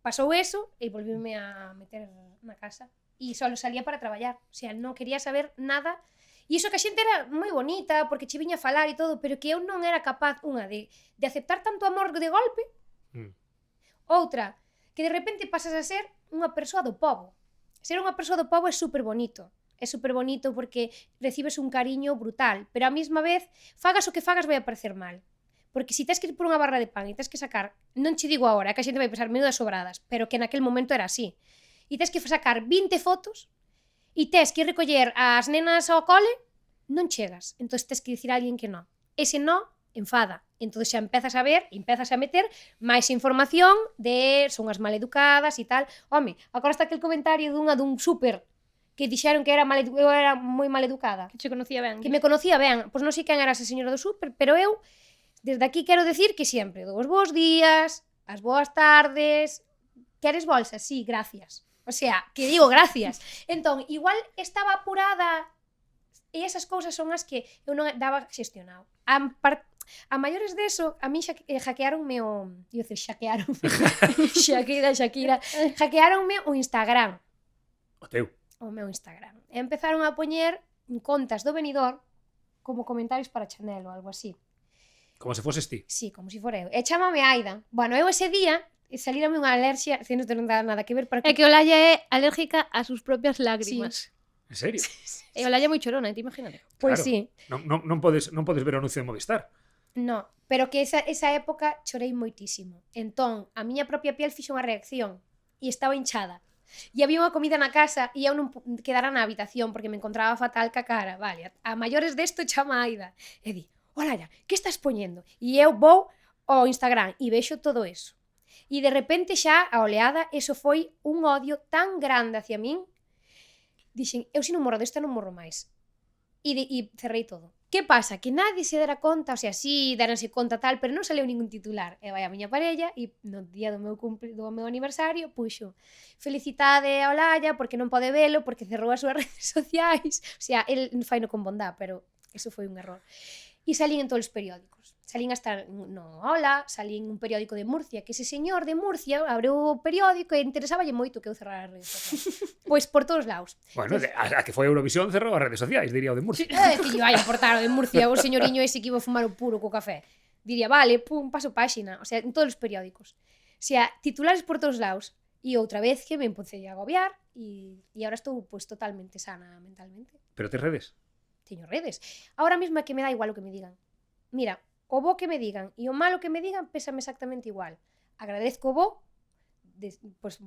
pasou eso, e volvíme a meter na casa. E só salía para traballar. O sea, non quería saber nada. E iso que a xente era moi bonita, porque che viña a falar e todo, pero que eu non era capaz, unha, de aceptar tanto amor de golpe, outra, que de repente pasas a ser unha persoa do pobo. Ser unha persoa do pobo é super bonito. É super bonito porque recibes un cariño brutal, pero á mesma vez, fagas o que fagas vai a parecer mal. Porque se tes que ir por unha barra de pan e tes que sacar, non che digo agora, que a xente vai pensar menudas sobradas, pero que naquel momento era así. E tes que sacar 20 fotos e tes que ir recoller as nenas ao cole, non chegas. Entón tes que dicir a alguén que non. Ese non enfada. Entón xa empezas a ver, empezas a meter máis información de son as maleducadas e tal. Home, agora está aquel comentario dun súper que dixeron que era eu era moi maleducada.
Que che conocía ben.
Que me conocía ben. Pois non sei quen era esa señora do súper, pero eu, desde aquí quero decir que sempre dou os bons días, as boas tardes, queres bolsas? Sí, gracias. O sea, que digo gracias. Entón, igual estaba apurada e esas cousas son as que eu non daba xestionado. A maiores deso, a min hackearonme o... Iba a decir, Shakira. Hackearonme o Instagram.
O teu.
O meu Instagram. E empezaron a poñer contas do Benidorm como comentarios para Chanel ou algo así.
Como se foses ti.
Sí, como se fora eu. E chámame Aida. Bueno, eu ese día salírame unha alerxia, que non dá nada que ver, para
É que Olaya é alérgica a sus propias lágrimas.
En serio?
E Olaya é moi chorona, te imagínate.
Pois
Claro.
sí.
Non podes ver o anuncio de Movistar.
No, pero que esa época chorei moitísimo. Entón, a miña propia piel fixo unha reacción e estaba hinchada. E había unha comida na casa e eu non quedara na habitación porque me encontraba fatal ca cara. Vale, a maiores desto chama a Aida. E di, Olaya, que estás poñendo? E eu vou ao Instagram e vexo todo eso. E de repente xa, a oleada, eso foi un odio tan grande hacia min. Dixen, eu se non morro desta non morro máis. E cerrei todo. Que pasa? Que nadie se dera conta, o sea, sí, daranse conta tal, pero non saleu ningún titular. E vai a miña parella e no día do meu aniversario puxo felicitade a Olaya porque non pode velo, porque cerrou as súas redes sociais. O sea, el faino con bondad, pero eso foi un error. E salín en todos os periódicos. Salín hasta no Hola, salín un periódico de Murcia, que ese señor de Murcia abriu o periódico e interesáballe moito que eu cerrara as redes sociais. Pois por todos lados.
Bueno, a que foi a Eurovisión cerrou as redes sociais, diría o de Murcia.
Que lle vai a importar o de Murcia, o señoriño ese que iba a fumar o puro co café. Diría, vale, pum, paso páxina. O sea, en todos os periódicos. O sea, titulares por todos lados. E outra vez que me empecé a agobiar e agora estou pues, totalmente sana mentalmente.
Pero tes redes?
Teño redes. Ahora mesmo é que me dá igual o que me digan. Mira, o bo que me digan e o malo que me digan pésame exactamente igual. Agradezco o bo, pues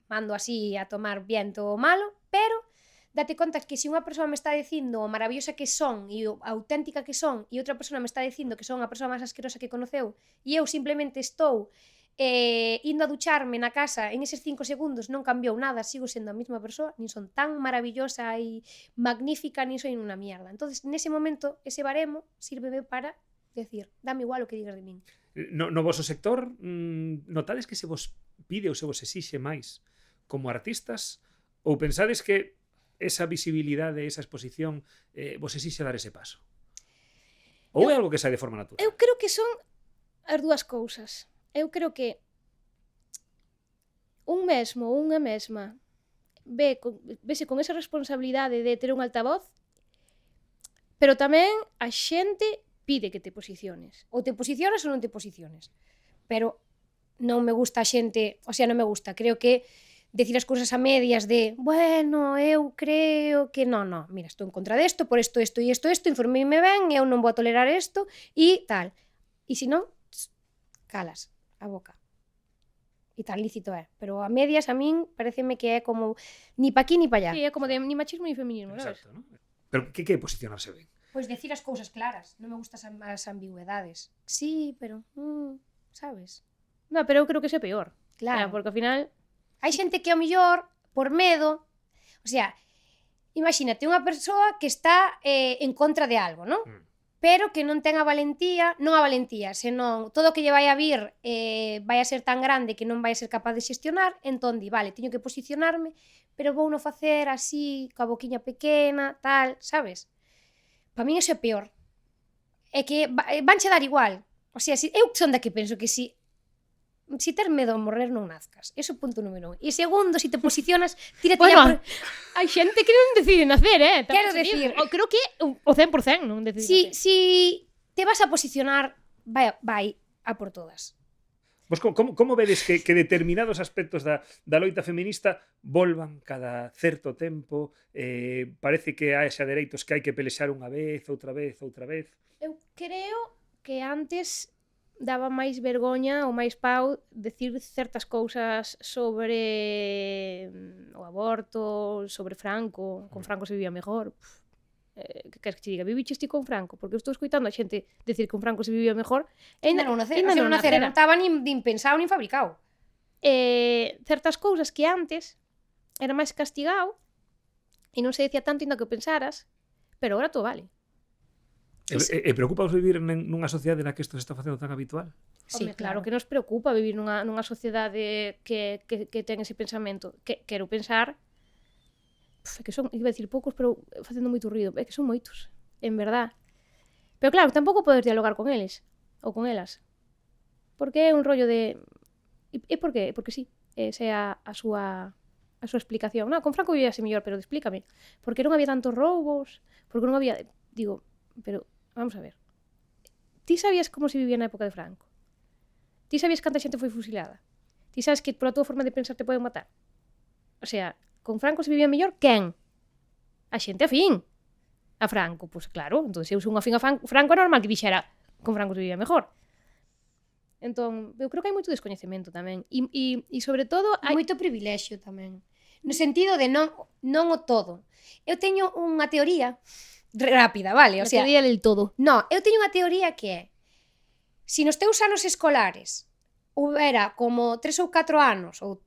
mando así a tomar viento o malo, pero date conta que se unha persoa me está dicindo o maravillosa que son e o auténtica que son e outra persoa me está dicindo que son a persoa máis asquerosa que conoceu e eu simplemente estou indo a ducharme na casa en eses 5 segundos non cambiou nada, sigo sendo a mesma persoa, nin son tan maravillosa e magnífica, nin soy unha mierda. Entonces, nese momento, ese baremo sírveme para decir, dame igual o que digas de min.
No voso sector, notades que se vos pide ou se vos exixe máis como artistas ou pensades que esa visibilidade, esa exposición vos exixe dar ese paso? Ou é algo que sai de forma natural?
Eu creo que son as dúas cousas. Eu creo que un mesmo ou unha mesma vese con esa responsabilidade de ter un altavoz Pero tamén a xente pide que te posiciones.
Ou te posicionas ou non te posiciones. Pero non me gusta a xente, o sea, non me gusta, creo que decir as cousas a medias de, bueno, eu creo que non, mira, estou en contra desto, por isto, informeime ben, eu non vou a tolerar isto, e tal. E se non, calas a boca. E tan lícito é. Pero a medias a min pareceme que é como ni pa aquí ni pa allá.
Sí, é como de ni machismo ni feminismo, sabes?
Exacto, ¿no? Pero que é posicionarse ben?
Pois decir as cousas claras, non me gustan as ambigüedades. Sí, pero, sabes?
No, pero eu creo que iso é peor.
Claro.
Porque ao final...
Hai xente que ao mellor, por medo, o sea, imagínate unha persoa que está en contra de algo, non? Pero que non ten a valentía, non a valentía, senón todo o que lle vai a vir vai a ser tan grande que non vai a ser capaz de xestionar, entón di, vale, teño que posicionarme, pero vou non facer así, coa boquiña pequena, tal, sabes? Para min iso é peor. É que vanche dar igual. O sea, eu son da que penso que si ter medo a morrer non nazcas. Eso é punto número 1. E segundo, si te posicionas, tírate
Bueno,
ya
hai xente que non decide nacer,
Quero decir,
creo que o 100% non decide nacer.
Si te vas a posicionar, vai a por todas.
Vos como vedes que determinados aspectos da loita feminista volvan cada certo tempo? Parece que haxa dereitos que hai que pelexar unha vez, outra vez?
Eu creo que antes daba máis vergoña ou máis pau decir certas cousas sobre o aborto, sobre Franco, con Franco se vivía mellor. Que queres que te diga, viviches ti con Franco? Porque eu estou escoitando a xente decir que con Franco se vivía mellor.
Ainda non nacera, non estaba nin pensado nin fabricado.
Certas cousas que antes era máis castigado e non se decía tanto ainda que o pensaras, pero agora todo vale.
E preocupa-vos vivir nunha sociedade na que isto se está facendo tan habitual?
Sí, claro que nos preocupa vivir nunha sociedade que ten ese pensamento. Quero pensar que son, iba a decir poucos, pero facendo moito ruido, é que son moitos, en verdad. Pero claro, tampouco podes dialogar con eles ou con elas. Porque é un rollo de... E por qué? Porque sí, esa é a súa explicación. Non, con Franco vivíase mellor, pero explícame. Porque non había tantos roubos, porque non había... Digo, pero vamos a ver. Ti sabías como se vivía na época de Franco? Ti sabías canta xente foi fusilada? Ti sabes que pola túa forma de pensar te poden matar? O sea, con Franco se vivía mellor quen? A xente afín a Franco. Pois claro, entón se eu son afín a Franco é normal que dixera con Franco se vivía mellor. Entón, eu creo que hai moito descoñecemento tamén. E sobre todo...
Hai moito privilexio tamén. No sentido de non o todo. Eu teño unha teoría rápida, vale? O sea,
teoría del todo.
No, eu teño unha teoría que é se nos teus anos escolares houbera como 3 ou 4 anos ou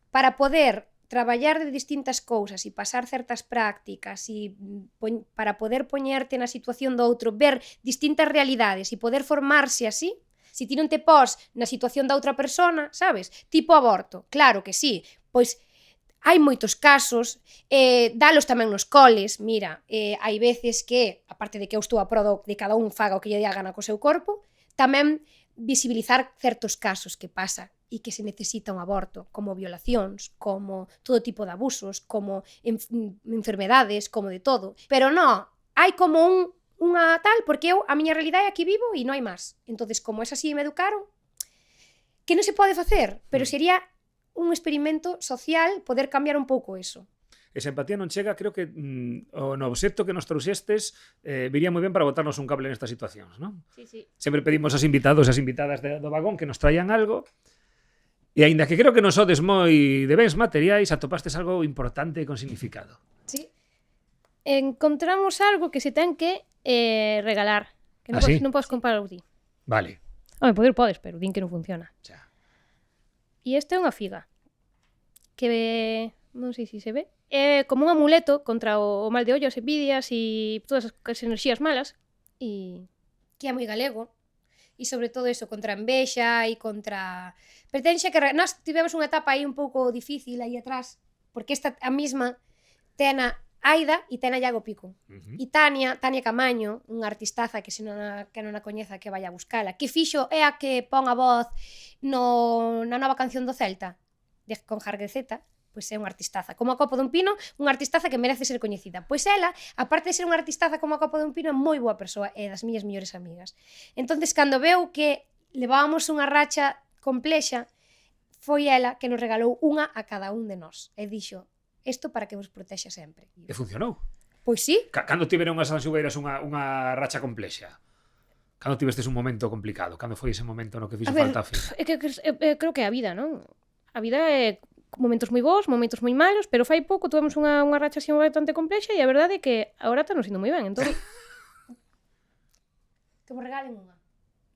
para poder traballar de distintas cousas e pasar certas prácticas e para poder poñerte na situación do outro, ver distintas realidades e poder formarse así, se ti non te pos na situación da outra persona, sabes? Tipo aborto, claro que sí, pois hai moitos casos, dalos tamén nos coles, mira, hai veces que, aparte de que eu estou a pro de cada un faga o que lle dé a gana co seu corpo, tamén visibilizar certos casos que pasa e que se necesita un aborto, como violacións, como todo tipo de abusos, como enfermedades, como de todo. Pero non, hai como unha tal, porque eu, a miña realidade aquí vivo e non hai máis. Entonces, como es así me educaron, que non se pode facer, pero sería un experimento social poder cambiar un pouco eso.
Esa empatía non chega, creo que o novo xecto que nos trouxestes viría moi ben para botarnos un cable nestas situacións, non?
Sí.
Sempre pedimos aos invitados e as invitadas do vagón que nos traian algo, e aínda que creo que non sodes moi de bens materiais, atopastes algo importante e con significado.
Sí.
Encontramos algo que se ten que regalar, que non, non podes comprarlo ti.
Vale.
Home, podes, pero din que non funciona.
Xa.
E esta é unha figa que non sei se se ve, é como un amuleto contra o mal de ollo, as envidias e todas as enerxías malas e
que é moi galego e sobre todo eso, contra a envexa e contra... Pertenxe que... Nós tivemos unha etapa aí un pouco difícil aí atrás, porque esta a mesma ten a Aida e ten a Iago Pico. E Tania Camaño, unha artistaza que se non a coñeza que vai a buscala, que fixo é a que pon a voz na nova canción do Celta, con Jargueceta, pois é unha artistaza. Como a Copa dun Pino, unha artistaza que merece ser coñecida. Pois ela, aparte de ser unha artistaza como a Copa dun Pino, é moi boa persoa, é das miñas mellores amigas. Entonces, cando veu que levábamos unha racha complexa, foi ela que nos regalou unha a cada un de nós. E dixo, isto para que vos protexa sempre.
E funcionou.
Pois sí,
Cando tiveron as Sanxugueiras unha racha complexa? Cando tivestes un momento complicado? Cando foi ese momento no que fixo
A ver,
falta a fin?
é que creo que é a vida, non? A vida é momentos moi bons, momentos moi malos, pero fai pouco tuvemos unha racha así bastante complexa e a verdade é que agora está nos indo moi ben, entón
que vos regalen unha,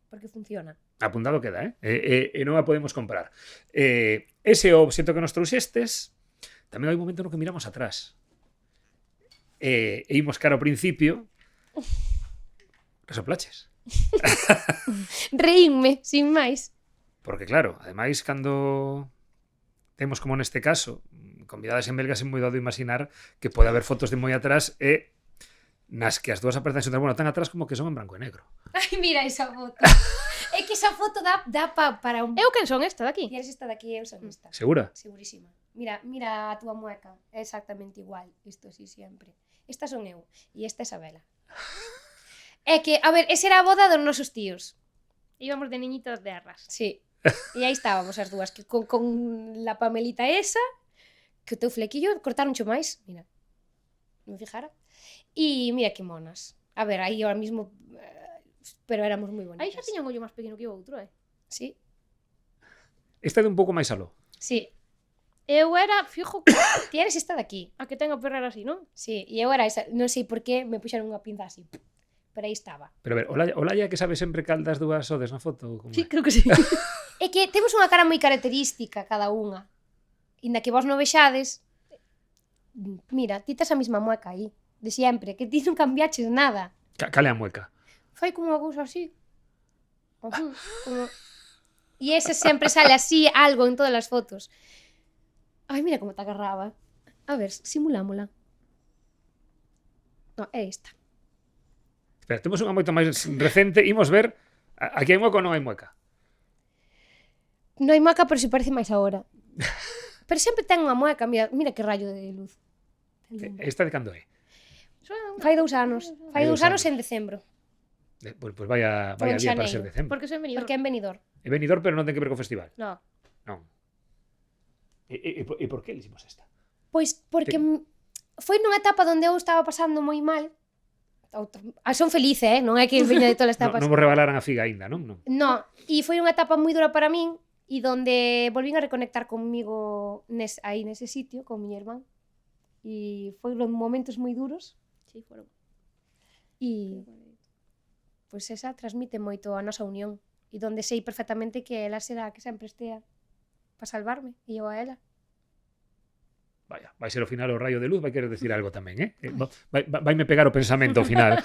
porque funciona.
Apuntado queda, e non a podemos comprar. Ese obxecto que nos trouxestes, tamén hai un momento no que miramos atrás. E imos cara ao principio, resoplaches.
Reínme, sin máis.
Porque claro, ademais, cando temos como neste caso, convidadas en belgas, é moi dado imaginar que pode haber fotos de moi atrás e nas que as dúas aparecen xuntas, bueno, tan atrás como que son en branco e negro.
Ai, mira esa foto. É que esa foto dá para un...
eu quen son esta daqui?
Queres esta daqui, eu son esta.
Segura?
Segurísima. Mira a túa mueca, é exactamente igual, isto sí sempre. Esta son eu, e esta é Isabela. É que, a ver, esa era a boda dos nosos tíos.
Íbamos de niñitas de arras.
Sí. E aí estábamos as dúas, que con la Pamelita esa, que o teu flequillo cortaron cho máis, mira. Non me fijara. E mira que monas. A ver, aí ahora mismo, pero éramos moi bonitas.
Aí xa tiña un ollo máis pequeno que o outro,
Sí,
Esta é de un pouco máis aló.
sí.
Eu era, fijo, que
Ti eres esta daqui.
a que ten a perrar así, non?
Sí, e eu era esa, non sei por qué me puxeron unha pinza así. Pero aí estaba.
Pero a ver, Olaya que sabe sempre cal das dúas sodes na foto? Como
Sí,
é?
creo que sí.
É que temos unha cara moi característica cada unha. Inda que vos non vexades, mira, ti tes a mesma mueca aí, de sempre, que ti non cambiaches nada.
Cal é a mueca?
Fai como unha cousa así. Como... E ese sempre sale así, algo en todas as fotos. Ai, mira como te agarraba. A ver, simulámola. No, é esta.
Espera, temos unha moito máis recente, imos ver, aquí hai mueca ou non hai mueca?
Non hai mueca, pero se parece máis agora. Pero sempre ten unha mueca, mira que rayo de luz.
Esta de cando é?
Fai 2 anos. Fai 2 anos en decembro.
Pois vaya
Ou en
día para
xaneiro.
ser decembro.
Porque son venido.
Porque é en Benidorm.
É venidor, pero non ten que ver co festival.
No.
Non. E por que elegimos esta?
Pois porque foi nunha etapa onde eu estaba pasando moi mal. Son feliz, non é que veña de todas as etapas.
Non vos rebalaran a figa aínda, non? Non.
No, e foi unha etapa moi dura para min e donde volvín a reconectar comigo aí nese sitio, con miña irmán. E foron momentos moi duros
Sí, foron.
e pois esa transmite moito a nosa unión e donde sei perfectamente que ela será a que sempre estea para salvarme e eu a ela.
Vaya, vai ser o final o raio de luz, vai querer decir algo tamén, Vaime pegar o pensamento ao final.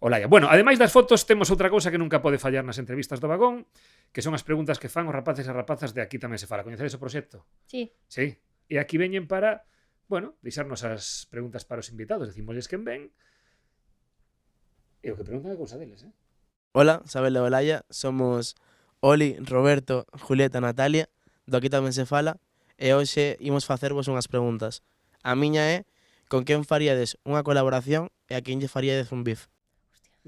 Olaya. Bueno, ademais das fotos, temos outra cousa que nunca pode fallar nas entrevistas do Vagón, que son as preguntas que fan os rapaces e rapazas de Aquí tamén se fala. Coñecedes o proxecto?
Sí.
Sí. E aquí veñen para, bueno, deixarnos as preguntas para os invitados, decimosles quen ven, e o que preguntan é cousa deles,
Hola, Sabela e Olaya, somos Oli, Roberto, Julieta, Natalia, do Aquí tamén se fala, e hoxe imos facervos unhas preguntas. A miña é, con quen faríades unha colaboración e a quen lle faríades un bif?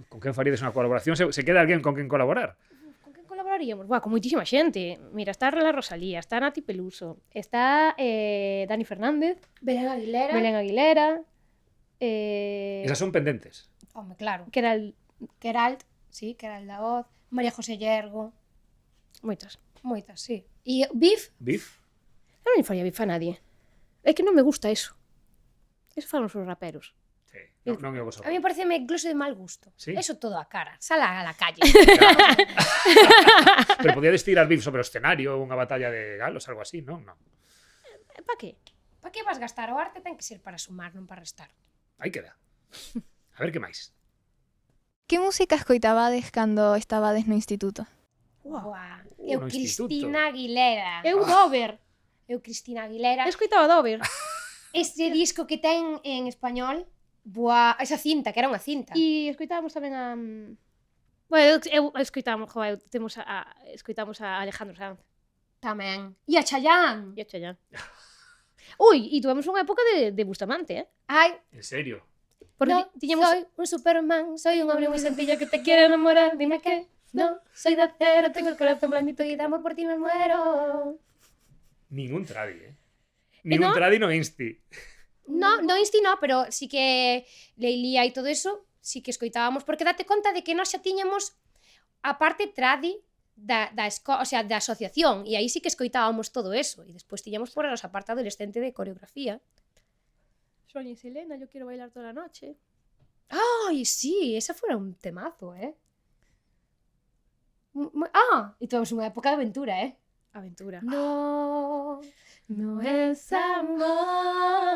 Con quen faríades unha colaboración? Se queda alguén con quen colaborar?
Con quen colaboraríamos? Buah, con moitísima xente. Mira, está la Rosalía, está Nati Peluso, está Dani Fernández,
Belén Aguilera.
Belén Aguilera,
Esas son pendentes.
Home, claro.
que era el...
Queralt, sí, Queralt da Hoz, María José Llergo,
Moitas.
moitas, sí. E Bif,
Bif?
Eu non lle faría bif a nadie. É que non me gusta eso. Eso fan os raperos.
Sí, non é o vosso.
a mí pareceme gloso de mal gusto.
Sí?
Eso todo a cara, sala a la calle.
Pero podíades tirar bif sobre o escenario, unha batalla de galos, algo así, non? Non.
Pa que?
Para que vas gastar? O arte ten que ser para sumar, non para restar.
Aí queda. A ver que máis.
Que música escoitabades cando estabades no instituto?
Buah. Eu
no instituto.
Cristina Aguilera.
Eu Dover.
Eu Cristina Aguilera.
Escoitaba Dover.
Ese disco que ten en español, buah, esa cinta, que era unha cinta.
E escoitábamos tamén a... Bueno, eu escoitamos, escoitamos a Alejandro Sanz
Tamén. E a Chayanne.
e a Chayanne. Ui, e tuvemos unha época de Bustamante,
Ai,
En serio.
Porque
no,
tiñamos...
soy un Superman, soy un hombre muy sencillo que te quiere enamorar, dime qué. No, soy de acero, tengo el corazón blandito y de amor por ti me muero.
Ningún tradi, Ningún
no?
tradi no insti.
No, no insti no, pero sí que Leilía e todo eso, sí que escoitábamos, porque date conta de que nós xa tiñamos a parte tradi o sea, da asociación, e aí sí que escoitábamos todo eso, e despois tiñamos por a nosa parte adolescente de coreografía.
Sonia y Selena, yo quiero bailar toda la noche.
Ai, sí, esa fora un temazo, e tuvemos unha época de aventura,
Aventura.
No, no es amor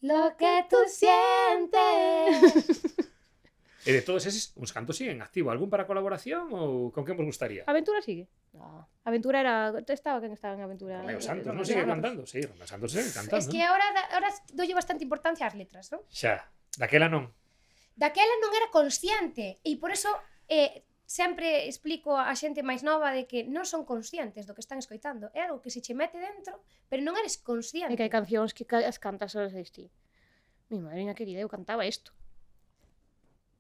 lo que tú sientes.
E de todos eses, uns cantos siguen activo. Algún para colaboración ou con que vos gustaría?
Aventura sigue.
No.
Aventura era... Estaba quen estaba en Aventura.
Romeo Santos, non
Romeo
sigue
Santos.
cantando? Sí, Romeo Santos sigue cantando.
Es que ahora dolle bastante importancia ás letras, non?
Xa, daquela non.
Daquela non era consciente e por eso sempre explico a xente máis nova de que non son conscientes do que están escoitando. É algo que se che mete dentro, pero non eres consciente.
E que hai cancións que as cantas horas de ti. Mi madriña querida, eu cantaba isto.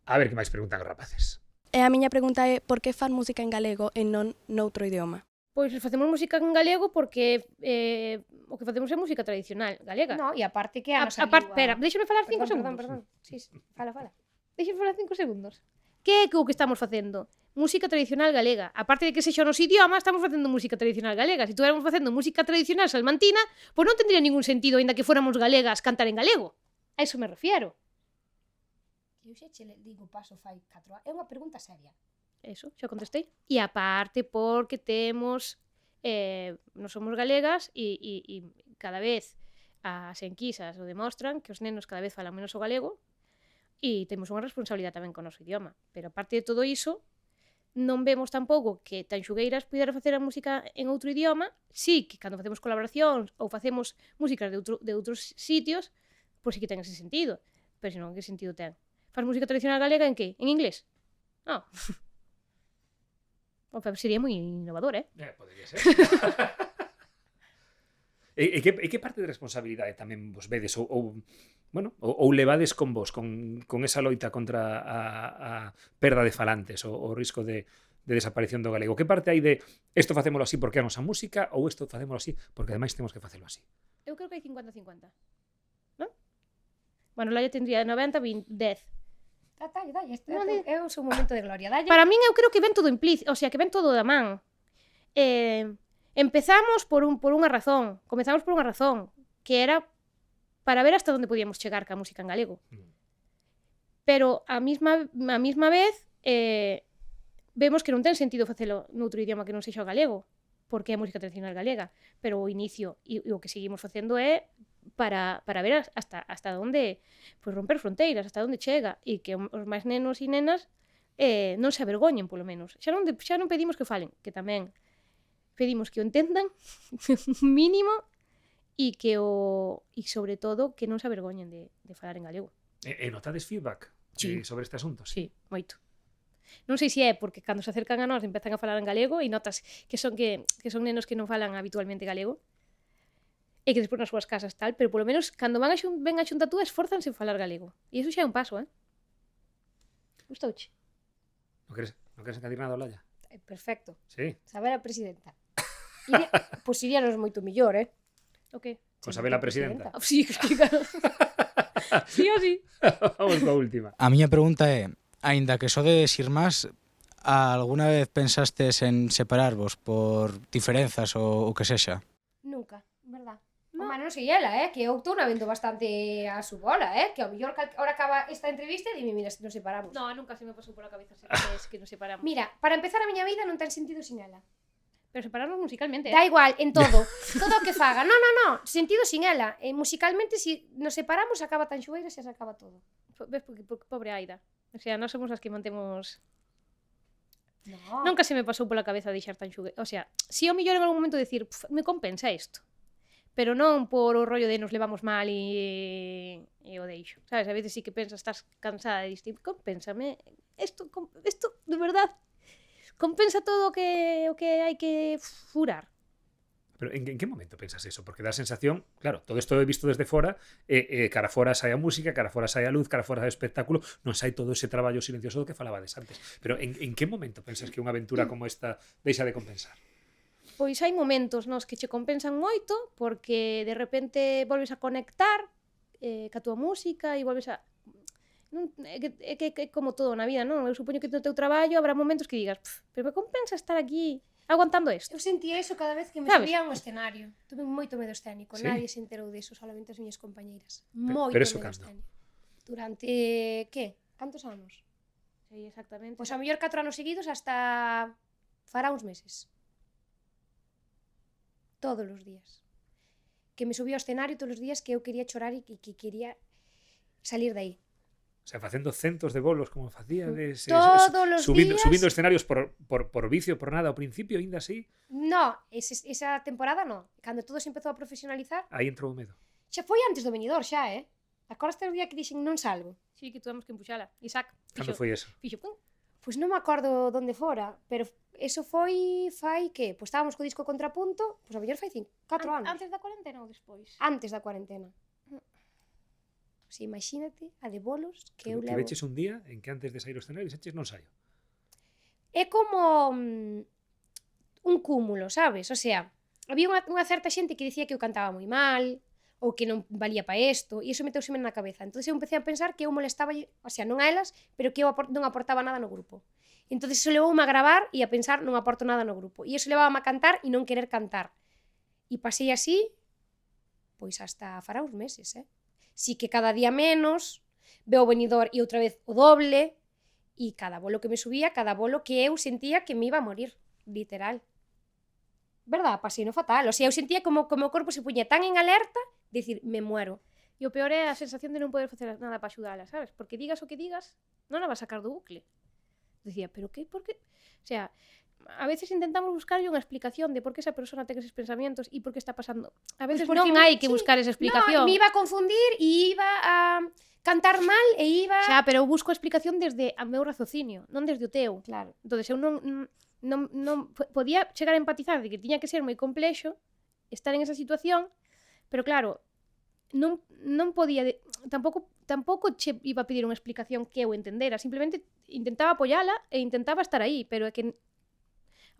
A ver que máis preguntan os rapaces.
E a miña pregunta é por que fan música en galego e non noutro idioma?
Pois facemos música en galego porque o que facemos é música tradicional galega.
No, e aparte que a nosa
Aparte,
lingua...
espera, déxame falar 5
Perdón,
segundos.
Sí, fala.
Déxame falar 5 segundos. Que é o que estamos facendo? Música tradicional galega. Aparte de que sexa o noso idioma, estamos facendo música tradicional galega. Se tuéramos facendo música tradicional salmantina, pois non tendría ningún sentido, aínda que fóramos galegas, cantar en galego. A eso me refiero.
Eu xa che digo paso fai 4 anos. É unha pregunta seria.
Eso, xa contestei. E aparte porque temos... non somos galegas e cada vez as enquisas o demostran que os nenos cada vez falan menos o galego e temos unha responsabilidade tamén con o noso idioma. Pero aparte de todo iso, non vemos tampouco que Tanxugueiras pudera facer a música en outro idioma. Sí, que cando facemos colaboracións ou facemos músicas de outros sitios, pois sí que ten ese sentido. Pero senón, que sentido ten? Faz música tradicional galega en que? En inglés? Non. Sería moi innovador,
Podería ser. e que parte de responsabilidade tamén vos vedes ou levades con vos con esa loita contra a perda de falantes o risco de desaparición do galego? Que parte hai de isto facémolo así porque é a nosa música ou isto facémolo así porque ademais temos que facelo así?
Eu creo que hai 50-50. Non? Bueno, Laia tendría 90-10.
Dalle, este
Non,
é o seu momento de gloria. Dalle.
Para min eu creo que ven todo implícito, o sea, que ven todo da man. Empezamos por unha razón, comezamos por unha razón, que era para ver hasta onde podíamos chegar ca música en galego. Pero a mesma vez vemos que non ten sentido facelo noutro idioma que non sexa o galego, porque é música tradicional galega, pero o inicio e o que seguimos facendo é para ver hasta onde pues, romper fronteiras, hasta onde chega e que os máis nenos e nenas non se avergoñen, polo menos. Xa non pedimos que falen, que tamén pedimos que o entendan mínimo e sobre todo que non se avergoñen de falar en galego.
E notades feedback sobre este asunto?
Sí, moito. Non sei se é porque cando se acercan a nós empezan a falar en galego e notas que son nenos que non falan habitualmente galego e que despois nas súas casas tal, pero polo menos cando ven a xunta túa esforzanse en falar galego. E iso xa é un paso, Gustouche?
Non queres encadir nada, Olaya?
Perfecto.
Sí.
Saber a presidenta. Pois iríanos moito millor,
O que?
Con saber a presidenta.
Sí, claro. Sí ou sí?
Vamos coa última.
A miña pregunta é, aínda que sodes irmás, alguna vez pensastes en separarvos por diferenzas ou o que sexa?
Nunca, verdad. No. Home, non sei ela, que eu estou vendo bastante a su bola, que ao mellor ahora acaba esta entrevista e dime, mira, nos separamos.
No, nunca se me pasou pola cabeza que nos separamos.
Mira, para empezar a miña vida non ten sentido sin ela.
Pero separarnos musicalmente,
Da igual, en todo. Todo o que faga. No, sentido sin ela. Musicalmente, si nos separamos, acaba Tanxugueiras e se acaba todo.
Ves, porque pobre Aida. O sea, nós somos as que mantemos...
No.
Nunca se me pasou pola cabeza deixar Tanxugueiras. O sea, si ao mellor en algún momento decir, me compensa isto. Pero non por o rollo de nos levamos mal e o deixo. Sabes, a veces sí que pensas, estás cansada de distir, compénsame. Isto, de verdad, compensa todo o que hai que furar.
Pero en que momento pensas eso? Porque dá a sensación, claro, todo isto é visto desde fora, cara fora sai a música, cara fora sai a luz, cara fora sai o espectáculo, non sai todo ese traballo silencioso do que falabades antes. Pero en que momento pensas que unha aventura como esta deixa de compensar?
Pois hai momentos nos que che compensan moito porque de repente volves a conectar ca túa música e volves a... Non, é como todo na vida, non? Eu supoño que no teu traballo habrá momentos que digas, pero me compensa estar aquí aguantando isto.
Eu sentía eso cada vez que me
Sabes?
subía a un escenario. Tuve moito medo escénico,
Sí?
nadie se enterou diso, solamente as miñas compañeiras.
Pero
Moito
eso
medo
cando?
escénico. Durante, que? Cantos anos?
Sí, exactamente.
Pois a mellor 4 anos seguidos hasta fará uns meses. Todos os días. Que me subía ao escenario todos os días que eu quería chorar e que quería salir de aí.
O sea, facendo centos de bolos como facíades,
Todos os días.
subindo escenarios por vicio, por nada ao principio, aínda así,
No, esa temporada no. Cando todo se empezou a profesionalizar,
aí entrou o medo.
xa foi antes do Benidorm xa, Acordaste o día que dixen non salgo?
Sí, que tuvemos que empuxala. Isaac,
Cando foi eso?
fixo, pum.
Pois non me acordo onde fora, pero eso foi, fai que? Pois estábamos co disco Contrapunto, pois a mellor fai 4 anos.
Antes da cuarentena ou despois?
Antes da cuarentena. Pois imagínate a de bolos que eu
Que
levo.
veches un día en que antes de sair ao escenario dixeches non saio.
É como un cúmulo, sabes? O sea, había unha certa xente que dicía que eu cantaba moi mal, ou que non valía para isto, e iso meteuseme na cabeza. Entón eu empecé a pensar que eu molestaba, o sea, non a elas, pero que eu non aportaba nada no grupo. Entón iso levoume a gravar e a pensar non aporto nada no grupo. E iso levábame a cantar e non querer cantar. E pasei así, pois hasta fará uns meses, Si que cada día menos, veo o Benidorm e outra vez o doble, e cada bolo que me subía, cada bolo que eu sentía que me iba a morir, literal. Verdad, pasei no fatal. O sea, eu sentía como o meu corpo se puña tan en alerta, decir, me muero.
E o peor é a sensación de non poder facer nada para axudala, sabes? Porque digas o que digas, non a vas a sacar do bucle. Decía, pero que, por que? O sea, a veces intentamos buscarlle unha explicación de por que esa persona ten eses pensamientos e por que está pasando. A veces
Pois porque
non hai que
sí,
buscar esa explicación.
No, me iba a confundir e iba a cantar mal e iba...
Xa, pero eu busco a explicación desde o meu raciocinio, non desde o teu.
Claro.
Entonces eu non podía chegar a empatizar de que tiña que ser moi complexo estar en esa situación, pero claro, non podía tampouco che iba a pedir unha explicación que eu entendera, simplemente intentaba apoiala e intentaba estar aí, pero é que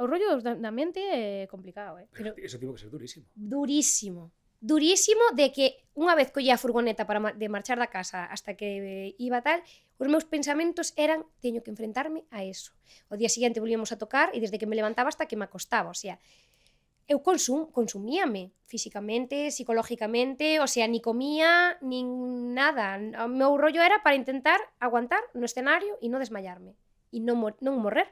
os rollos da mente é complicado,
Pero eso tivo que ser durísimo.
Durísimo. Durísimo de que unha vez collía a furgoneta de marchar da casa hasta que iba tal, os meus pensamentos eran teño que enfrentarme a eso. O día seguinte volvíamos a tocar e desde que me levantaba hasta que me acostaba, o sea, eu consumíame físicamente, psicológicamente, o sea, ni comía, nin nada. O meu rollo era para intentar aguantar no escenario e non desmayarme e non morrer.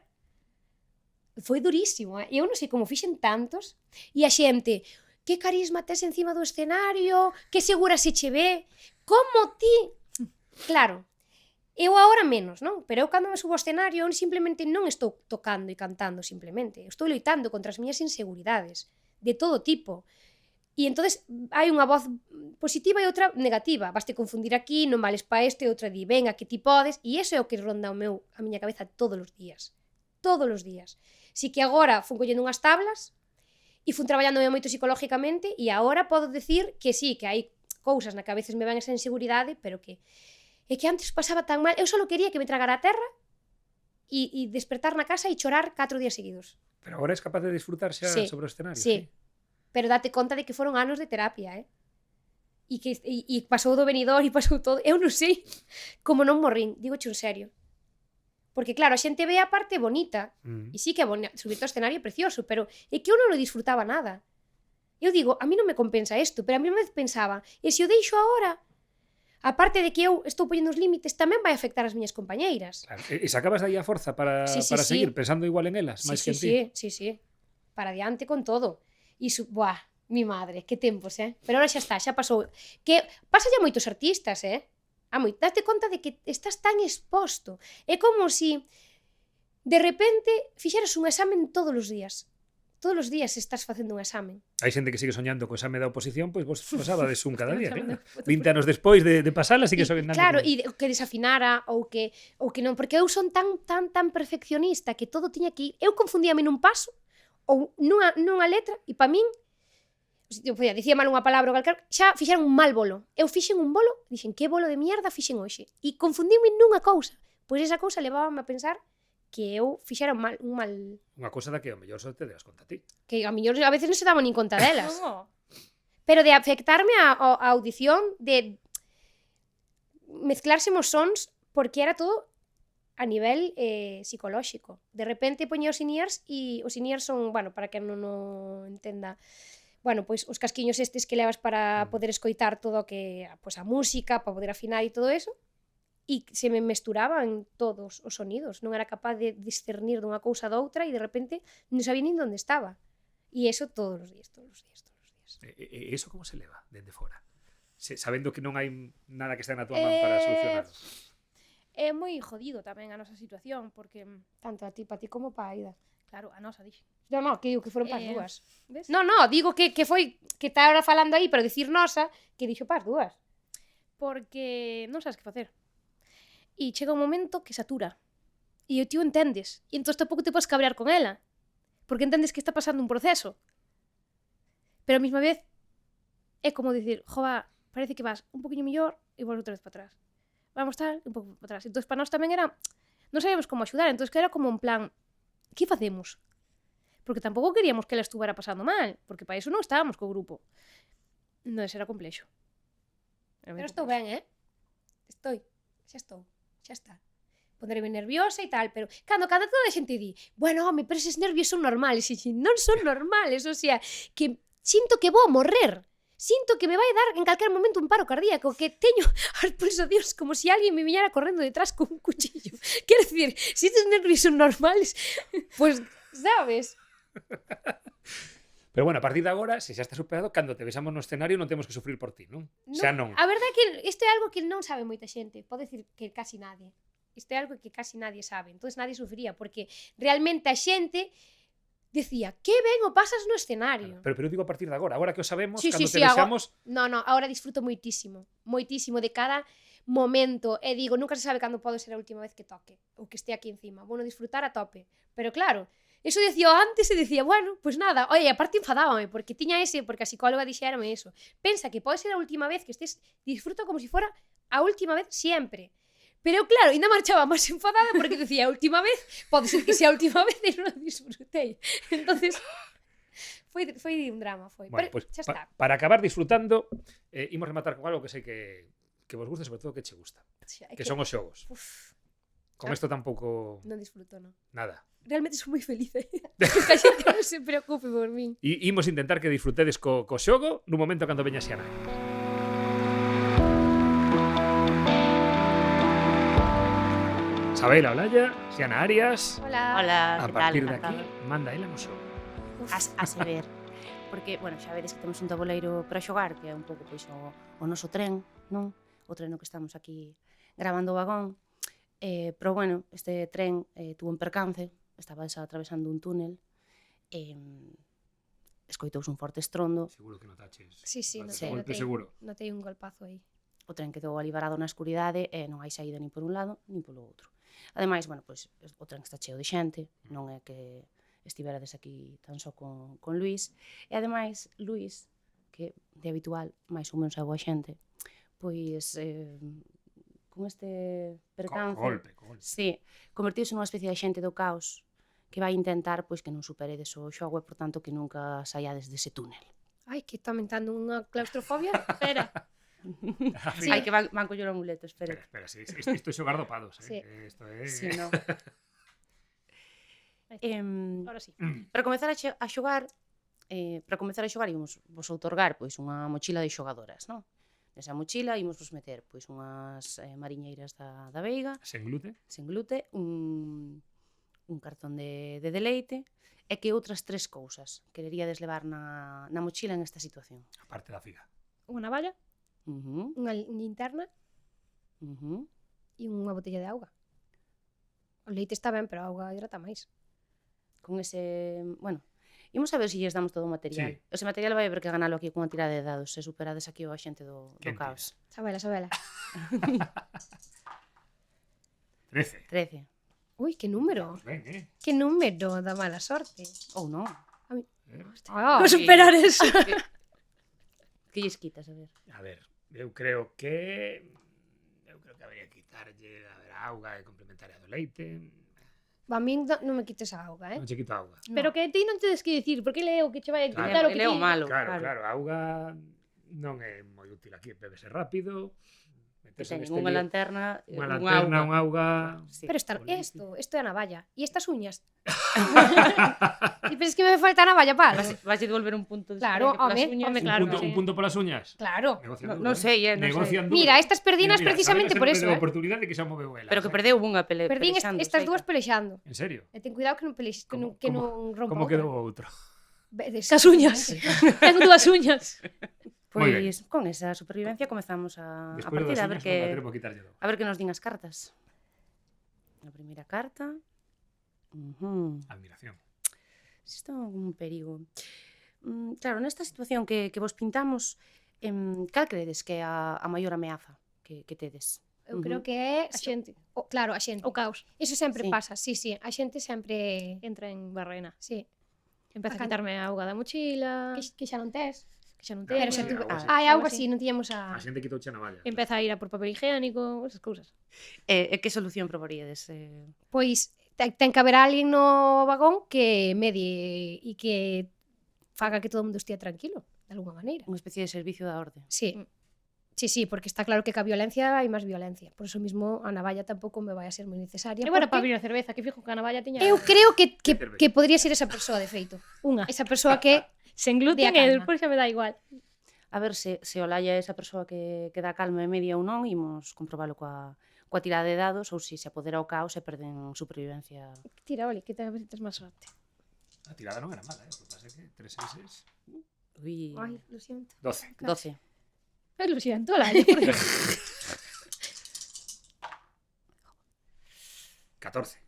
Foi durísimo, Eu non sei como fixen tantos e a xente, que carisma tes encima do escenario, que segura se che ve, como ti... Claro, eu agora menos, non? Pero eu cando me subo ao escenario eu simplemente non estou tocando e cantando simplemente. Eu estou loitando contra as miñas inseguridades, de todo tipo. E entonces hai unha voz positiva e outra negativa. Vaste confundir aquí, non vales pa este, outra di, venga, que ti podes. E iso é o que ronda a miña cabeza todos os días. Todos os días. Si que agora fun collendo unhas tablas e fun traballándome moito psicológicamente e agora podo decir que sí, que hai cousas na que a veces me van esa inseguridade, pero que é que antes pasaba tan mal, eu só quería que me tragara a terra e despertar na casa e chorar 4 días seguidos.
Pero agora és capaz de disfrutar xa
Sí,
sobre o escenario?
Sí, pero date conta de que foron anos de terapia, E que pasou do Benidorm e pasou todo, eu non sei como non morrín, digoche en serio. Porque claro, a xente ve a parte bonita, e sí que subir ao escenario é precioso, pero é que eu non o disfrutaba nada. Eu digo, a mí non me compensa isto, pero a mí me pensaba, e se o deixo agora, a parte de que eu estou poñendo os límites, tamén vai afectar as miñas compañeiras.
Claro. E sacabas aí a forza para seguir pensando igual en elas, máis que en ti?
Sí. Para diante con todo. E buah, mi madre, que tempos, Pero ahora xa está, xa pasou. Que pasa ya moitos artistas, Date conta de que estás tan exposto. É como si de repente fixeras un examen todos os días. Todos os días estás facendo un examen.
Hai xente que sigue soñando co exame da oposición, pois vos pasabades un cada día, claro. 20 anos despois de pasala, sigue soñando.
Claro, e que desafinara ou que non, porque eu son tan perfeccionista que todo tiña que ir. Eu confundíame nun paso ou nunha letra e para min
dicía mal unha palabra ou calquer, xa fixeron un mal bolo. Eu fixen un bolo, dixen, que bolo de mierda fixen hoxe? E confundíme nunha cousa. Pois esa cousa levábame a pensar que eu fixera un mal...
Unha cousa da que ao mellor só te das conta ti.
Que a mellor a veces non se daban nin conta delas.
No.
Pero de afectarme a audición, de mezclarse os sons, porque era todo a nivel psicolóxico. De repente poñía os in-ears e os in-ears son, bueno, para que non o entenda, bueno, pois os casquiños estes que levas para poder escoitar todo o que, pois a música, para poder afinar e todo eso, e se me mesturaban todos os sonidos, non era capaz de discernir dunha cousa da outra e de repente non sabía nin onde estaba. E eso todos os días.
E iso como se leva dende fora? Sabendo que non hai nada que está na tua man para solucionarlo.
É moi jodido tamén a nosa situación, porque,
Tanto a ti, para ti como para a Aida.
claro, a nosa, dixe.
No, que digo que foron para as dúas.
Ves?
No, digo que foi, que está ahora falando aí, pero dicir nosa, que dixo para as dúas.
Porque non sabes que facer. E chega un momento que satura. E o tío entendes. E entón tampouco te podes cabrear con ela. Porque entendes que está pasando un proceso. Pero a mesma vez é como dicir, jova, parece que vas un poquinho mellor e volves outra vez para atrás. Vamos tal, un pouco para atrás. Entón para nós tamén era, non sabíamos como axudar, entón que era como un plan, que facemos? Porque tampouco queríamos que ela estuvera pasando mal, porque para iso non estábamos co grupo. Non era complexo.
Pero estou ben, xa está. Ponerme nerviosa e tal, pero cando toda a xente di, bueno, home, pero eses nervios son normales, e non son normales, o sea, que sinto que vou a morrer. Sinto que me vai dar en calquer momento un paro cardíaco, que teño as pulsacións como se alguén me viñera correndo detrás con un cuchillo. Quero dicir, se estes nervios son normales, pues, sabes?
Pero bueno, a partir de agora, se xa está superado, cando te vexamos no escenario non temos que sufrir por ti, non? Xa non.
A verdade é que isto é algo que non sabe moita xente, pode decir que casi nadie. Isto é algo que casi nadie sabe, entón nadie sufría, porque realmente a xente decía, que ben o pasas no escenario.
Pero digo a partir de agora que o sabemos,
Sí,
cando
sí,
te vexamos...
No, ahora disfruto moitísimo de cada momento, e digo, nunca se sabe cando pode ser a última vez que toque, ou que este aquí encima, bueno, disfrutar a tope, pero claro, eso decía antes e decía, bueno, pues nada, oye, aparte enfadábame, porque a psicóloga dixérame eso, pensa que pode ser a última vez que estés, disfruta como si fora a última vez siempre. Pero claro, ainda marchaba máis enfadada porque decía, a última vez, pode ser que sea a última vez e non a disfrutei. Entonces, foi un drama, foi.
Bueno,
Pero
pues,
xa está.
para acabar disfrutando, imos rematar con algo que sei que vos gusta, sobre todo que che gusta, que son os xogos.
Uf,
Con isto tampouco
non disfruto, non.
nada.
Realmente son moi feliz. Que a xente non se preocupe por min.
E imos intentar que disfrutedes co xogo nun momento cando veña Xiana. Sabela Olaya, Xiana Arias.
Hola.
Hola,
A
que tal?
partir de aquí,
Encantada.
manda ela no xogo.
A saber, porque, bueno, xa vedes que temos un tabuleiro para xogar, que é un pouco pois o noso tren, non? O tren no que estamos aquí gravando o vagón. Pero, bueno, este tren tuvo un percance, estaba atravesando un túnel, escoitouse un forte estrondo,
Seguro que notaches.
Sí,
Golpe seguro.
notei un golpazo aí.
o tren quedou ali varado na escuridade e non hai saída nin por un lado nin polo outro. Ademais, bueno, pois, o tren está cheo de xente, non é que estiverades aquí tan só con Luís, e ademais, Luís, que de habitual máis ou menos é boa xente, pois con este percance,
Golpe.
sí, convertiuse nunha especie de xente do caos que vai intentar pois que non superedes o xogo e, por tanto, que nunca saiades dese túnel.
Ai, que está aumentando unha claustrofobia. Espera.
Sí. Hai que van coller o amuleto, espera.
Espera, sí, isto é xogar dopados,
Sí.
Isto é...
Sí, no.
Ahora sí.
Para comezar a xogar, ímos vos outorgar pois unha mochila de xogadoras, non? Nesa mochila ímos vos meter pois unhas mariñeiras da Veiga,
Sen glute.
sen glute, un cartón de deleite e que outras 3 cousas quereríades levar na mochila en esta situación.
A parte da figa.
Unha navalla,
Unha linterna e unha botella de auga. O leite está ben, pero a auga hidrata máis.
Con ese, bueno, imos a ver se lles damos todo o material.
Sí.
Ese material vai haber que ganalo aquí cunha tirada de dados, se superades aquí o axente do
Quen
caos.
Sabela.
13.
13.
Ui, que número.
Vamos ben,
Que número da mala sorte.
Ou non.
Ah,
vou superar eso.
Que lles quitas, a ver?
A ver, eu creo que habría que quitarlle a auga e complementaria do leite.
A min non me quites a auga,
Non che quito auga.
Pero que ti non tedes que dicir, porque ele é o que che vai a quitar o que
Ele é o
ti...
malo,
Claro, a auga non é moi útil aquí, bébese rápido.
Que teñen unha lanterna,
unha lanterna, unha auga.
Sí.
Pero isto é a navalla. E estas uñas? E pensas que me falta a navalla para algo?
Vas a devolver un punto de
Claro,
polas
home,
uñas.
home, claro.
Un punto polas uñas.
Claro.
Negocian
Non
duro,
sei, non sei.
Negocian duro.
Mira, estas perdinas
Mira,
precisamente
Isabela
por
se
eso,
non perdeu a oportunidade que xa moveu ela.
Pero que perdeu unha
Perdín
pelexando.
estas dúas pelexando.
En serio?
E ten cuidado que non rompa
Como
outra.
quedou o outro?
Cas uñas. Ten dúas uñas.
Moi ben.
Pois con esa supervivencia comezamos a
Despois das
partida,
uñas non vai ter por quitarlle do.
a ver que nos din as cartas. A primeira carta.
Admiración.
Isto é un perigo. Claro, nesta situación que vos pintamos, cal credes que é a maior ameaza que tedes?
Eu creo que é...
A xente.
Claro, a xente.
O caos.
Eso sempre
Sí.
pasa, sí. A xente sempre...
Entra en barrena.
Sí.
Empeza a
Acá-
quitarme a auga da mochila,
Que xa non tes.
que xa non
Claro,
teño.
Pero xa
sí,
tuve...
algo así.
Auga sí, non tiñamos
A
a...
xente quitouche a navalla.
Empeza a ir a por papel higiénico, esas cousas.
E que solución proporíades?
Pois ten que haber alguén no vagón que medie e que faga que todo o mundo estea tranquilo, de alguma maneira.
Unha especie de servicio da orde.
Sí. Sí, porque está claro que ca violencia hai máis violencia. Por eso mismo a navalla tampouco me vai a ser moi necesaria.
E bueno, para
porque
abrir a cerveza, que fijo que a navalla tiña...
eu creo que
cerveza.
podría ser esa persoa, de feito.
Unha.
Esa persoa que...
Sen gluten
Día
e
calma.
despois xa me dá igual.
A ver se Olaya é esa persoa que dá calma e media ou non, imos comprobalo coa tirada de dados ou se apodera o caos e perden supervivencia.
Tira, Oli, que te a ver se tes máis sorte.
A tirada non era mala, o que pasa é que 3 6
Ui,
Ai, lo siento.
12.
12.
Ai, lo siento, Olaya, por Dios.
14.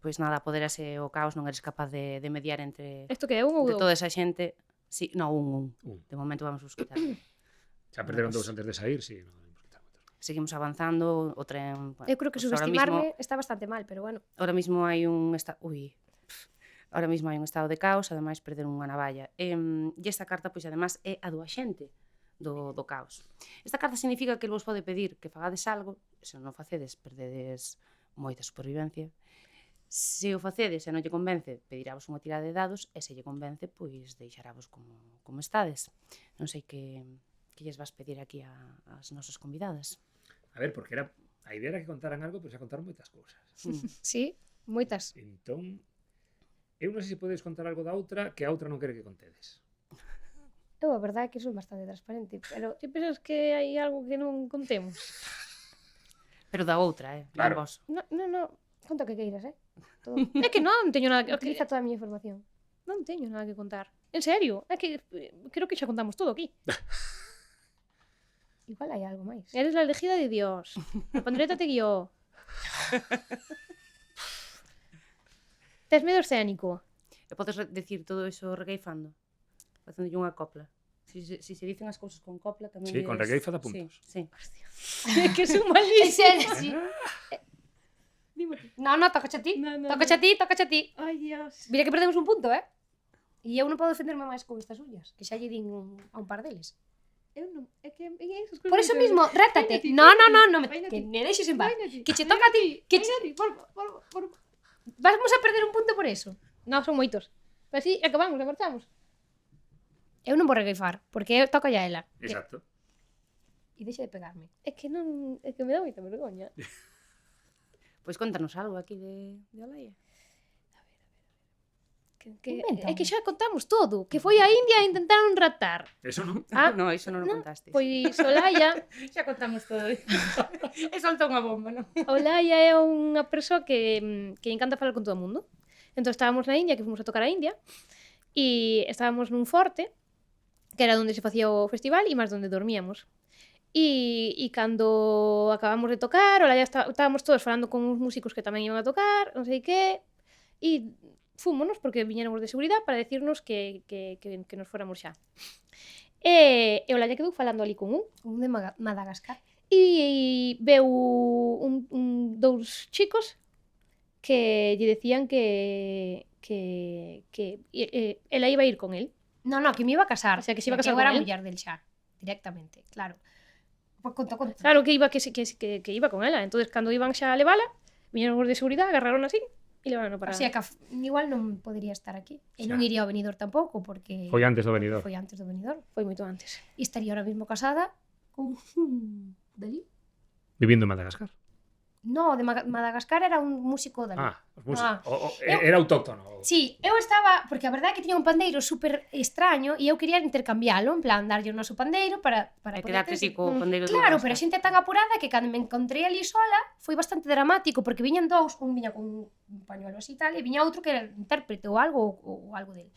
Pois nada, apoderase o caos, non eres capaz de mediar entre
Isto que é un ou
de
dous?
toda esa xente. Sí, no, un.
Un.
De momento vamos buscar.
Xa perderon dous antes de sair, sí. Non podemos quitar moitos.
Seguimos avanzando, o tren... Bueno,
Eu creo que
pues ahora
subestimarme está bastante mal, pero bueno.
Ahora mismo hai un Ahora mismo hai un estado de caos, ademais perder unha navalla. E esta carta, pois, ademais, é a do axente do caos. Esta carta significa que el vos pode pedir que fagades algo, se non o facedes, perdedes moita supervivencia. Se o facedes e non lle convence, pedirávos unha tirada de dados, e se lle convence, pois deixaravos como estades. Non sei que lles vas pedir aquí ás nosas convidadas.
A ver, porque a idea era que contaran algo, pero xa contaron moitas cousas.
Sí, moitas.
Entón, eu non sei se podedes contar algo da outra que a outra non quere que contedes.
Eu a verdade é que son bastante transparente, pero
Ti pensas que hai algo que non contemos?
Pero da outra,
Claro.
Vos.
no, conta o que queiras, Todo.
É que non teño nada que...
Utiliza toda a miña información.
Non teño nada que contar. En serio, é que creo que xa contamos todo aquí.
Igual hai algo máis.
Eres la elegida de Dios. A Pandreta te guió. Tes medo escénico.
E podes decir todo iso regueifando, facendo unha copla. Si se dicen as cousas con copla tamén
Sí, con regueifa dá puntos.
Sí.
É que son
En
malísimo.
serio, sí.
Dime ti.
No, tocache a ti.
No.
Tocache a ti.
Ai, Dios.
Mira que perdemos un punto, E eu non podo defenderme máis con estas uñas, que xa lle din a un par deles.
Eu non, é que esas
Por eso mismo, rétate.
Veña ti,
No, me,
veña
que
ti.
me deixes en paz.
Veña ti.
Que che toca a ti. Que che...
por...
Vamos a perder un punto por eso.
No, son moitos. Pero así, acabamos, e marchamos.
Eu non vou regueifar, porque toca a ela.
Exacto.
E deixa de pegarme.
É que non, é que me dá moita vergoña.
Pois contanos algo aquí de Olaya.
Inventa
É que xa contamos todo, que foi a India e intentaron raptar.
Eso non.
Ah,
No, iso non o contaste.
Pois Olaya,
xa contamos todo. E solta unha bomba, non?
Olaya é unha persoa que encanta falar con todo o mundo. Entón estábamos na India, que fomos a tocar a India, e estábamos nun forte, que era onde se facía o festival, e máis onde dormíamos. E cando acabamos de tocar, Olaya estábamos todos falando con uns músicos que tamén iban a tocar, non sei que, e fúmonos, porque viñéramos de seguridade para decirnos que nos fóramos xa. E Olaya quedou falando ali con
Un de Madagascar.
e veu dous chicos que lle decían que ela iba a ir con el.
No, que me iba a casar.
O sea, que se iba a casar
eu era
con él.
muller del xa, directamente, claro. Pues conta.
Claro que iba que iba con ela. Entonces, cando iban xa a levala, viñeron os de seguridade, agarraron así e levaron para...
O sea, que igual non podría estar aquí. E non iría ao venidor tampouco, porque...
Foi antes do venidor.
Foi antes do venidor.
Foi moito antes.
E estaría ahora mismo casada con... Dali?
Vivindo en Madagascar.
No, de Madagascar era un músico dali.
Os músicos.
Eu-
Era autóctono.
Sí, eu estaba, porque a verdade é que tiña un pandeiro super extraño e eu quería intercambiálo, en plan, darlle o noso pandeiro para
E
poder
quedarte así co pandeiro do
Claro,
Madagascar.
pero a xente é tan apurada que cando me encontrei ali sola foi bastante dramático, porque viñan dous, un viña con un pañuelo así e tal, e viña outro que era intérprete ou algo dele.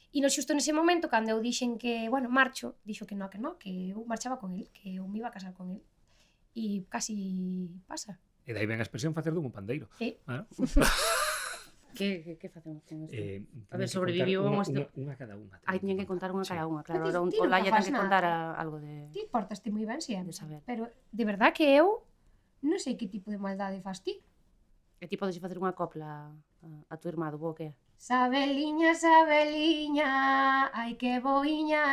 E no xusto nese momento, cando eu dixen que, bueno, marcho, dixo que eu marchaba con el, que eu me iba a casar con el. E casi pasa.
E dai ben a expresión facer dun pandeiro.
Sí.
Claro.
Que facemos con isto? A ver,
Teñen que
sobreviviu
contar
un esto-
unha cada unha.
Ai, tiñen que contar unha cada unha, claro.
Ti-
Ahora
ti non
Olaya ten
fas
que
nada.
contar algo de...
Ti portaste moi ben sempre,
De saber.
pero de verdad que eu non sei que tipo de maldade fas ti.
E ti podes facer unha copla a tu irmá do bo que é?
Sabeliña, ai que boiña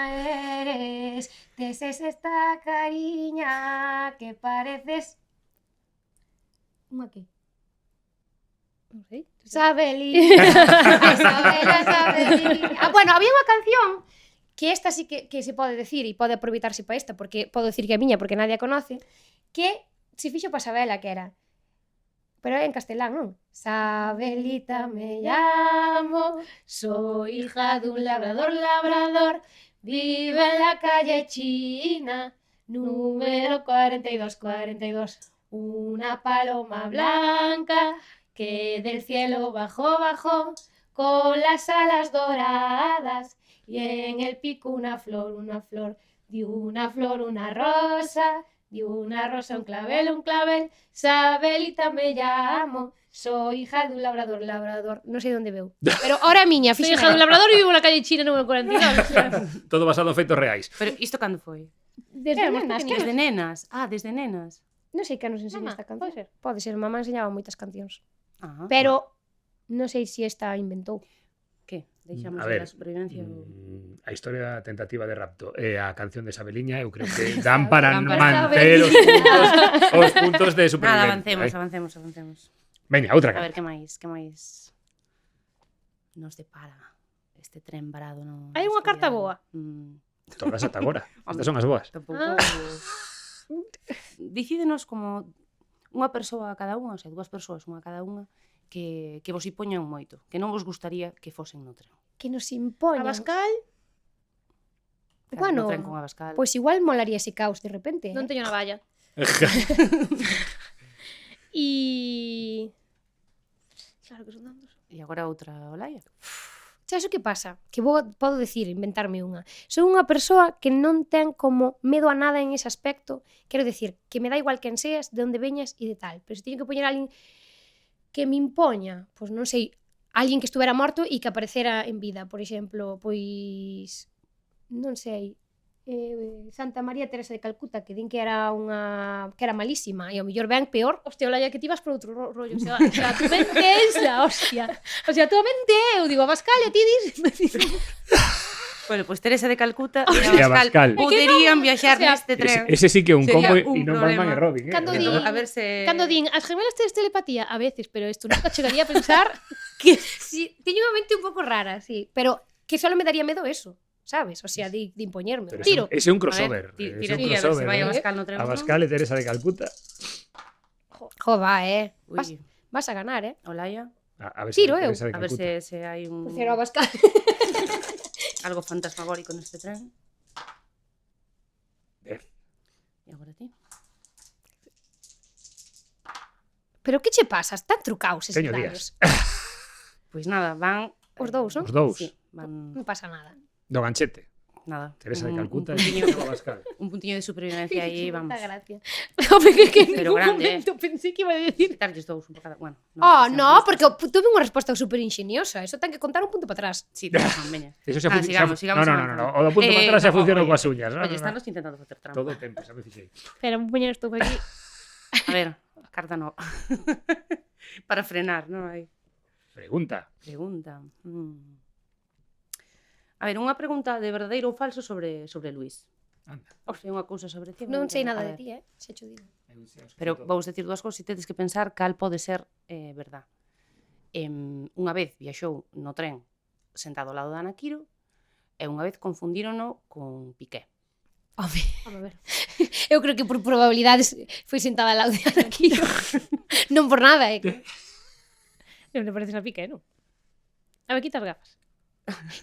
eres, teses esta cariña que pareces... Unha que?
Non sei.
Sabeliña, ai Sabeliña. Bueno, había unha canción que esta sí que se pode decir e pode aproveitarse para esta, porque podo decir que é miña porque nadie a conoce, que se fixo para Sabela, que era... Pero en castelán, non? Sabelita me llamo, soy hija de un labrador, vive en la calle China, número 42. Una paloma blanca que del cielo bajó con las alas doradas y en el pico una flor, de una flor una rosa, de una rosa un clavel, Sabelita me llamo, soy hija de un labrador, non sei onde veu, pero ahora é miña,
Soy hija de un labrador e vivo na calle China número 42. O sea,
Todo basado en feitos reais.
Pero isto cando foi?
desde
Éramos
nenas,
pequeniñas.
Desde nenas? Ah, desde nenas.
non sei que nos enseñou
Mamá,
esta canción.
pode ser.
Pode ser, mamá enseñaba moitas cancións.
Ah,
Pero non sei se esta inventou.
que? Deixamos
A ver,
a supervivencia ou...
a historia da tentativa de rapto e a canción de Sabeliña eu creo que dan para
Dan para
manter os puntos de supervivencia.
Nada, avancemos.
Veña, outra
A ver,
canción.
que máis nos depara este tren varado no...
Hai unha carta boa.
Todas ata agora. Estas son as boas.
Tampouco... Decídenos como unha persoa a cada unha, o sea, dúas persoas, unha a cada unha, que vos impoñan moito, que non vos gustaría que fosen no tren.
Que nos impoñan.
Abascal,
Bueno,
no tren con Abascal.
Pois igual molaría ese caos de repente.
non teño navalla. E... Claro que son tantos.
E agora outra Olaya.
Sabes o que pasa? Que podo decir, inventarme unha. Son unha persoa que non ten como medo a nada en ese aspecto. Quero decir, que me dá igual quen seas, de onde veñas e de tal. Pero se teño que poñer a alguén que me impoña, pois non sei, alguén que estuvera morto e que aparecera en vida, por exemplo, pois non sei, Santa María Teresa de Calcuta, que din que era malísima e ao mellor ben peor.
Hostia, Olaya, que ti vas por outro rollo. O sea, tu mente es la hostia. O sea, tu mente é, eu digo, Abascal, e ti dis...
Bueno, pois Teresa de Calcuta
E
e
Abascal.
poderían viaxar
o sea,
neste tren.
Ese sí que é un
Sería
combo
un
e non
problema.
Batman e Robin.
Cando di-
A ver se...
Cando din, as gemelas tedes telepatía, a veces, pero isto nunca chegaría a pensar que...
Sí, teño unha mente un pouco rara, sí, pero que solo me daría medo eso, sabes? O sea, de impoñerme.
Pero
Tiro.
ese é un
A ver,
crossover.
tira,
Ese é un
a ver se
crossover.
vai
¿eh?
Abascal no tren.
Abascal e Teresa de Calcuta.
Jo, va, Vas,
Ui,
vas a ganar,
Olaya,
A ver
Tiro
se
eu.
Teresa de
a ver
Calcuta.
se hai un...
Prefiero a Abascal.
algo fantasmagórico neste tren.
Ben.
E agora ti?
Pero que che pasa? Están trucaos eses
Teño
labios.
Pois nada, van...
Os dous, non?
Os dous.
Sí, van...
Non pasa nada.
Do ganchete.
Nada.
Teresa de Calcuta
un
e
puntiño,
Abascal.
un puntiño de supervivencia aí, vamos.
Moita gracia.
que en
Pero
ningún
grande,
momento pensei que iba a decir...
Quitarlles dous un por cada... Bueno,
Oh,
xa,
no, porque tuve unha resposta super ingeniosa. Eso ten que contar un punto para atrás.
Sí, tens razón, veña.
Eso xa
Sigamos.
No. O do punto para atrás xa funcionou coas uñas. No,
Oye,
no,
estamos intentando facer trampa.
Todo o tempo, xa me fixei.
Espera, vou poñer isto aquí.
A ver, carta no. Para frenar, non hai.
Pregunta.
Pregunta. A ver, unha pregunta de verdadeiro ou falso sobre Luís.
Anda.
Sei unha cousa sobre ti.
Non sei nada
a
de
ver.
ti, xa cho digo.
Pero vou decir dúas cousas e tedes que pensar cal pode ser verdad. Unha vez viaxou no tren sentado ao lado da Ana Quiro e unha vez confundírono con Piqué.
Home,
A ver.
eu creo que por probabilidades foi sentada ao lado de Ana Quiro. Non por nada,
Non te pareces a Piqué, non? A ver, quita as gafas.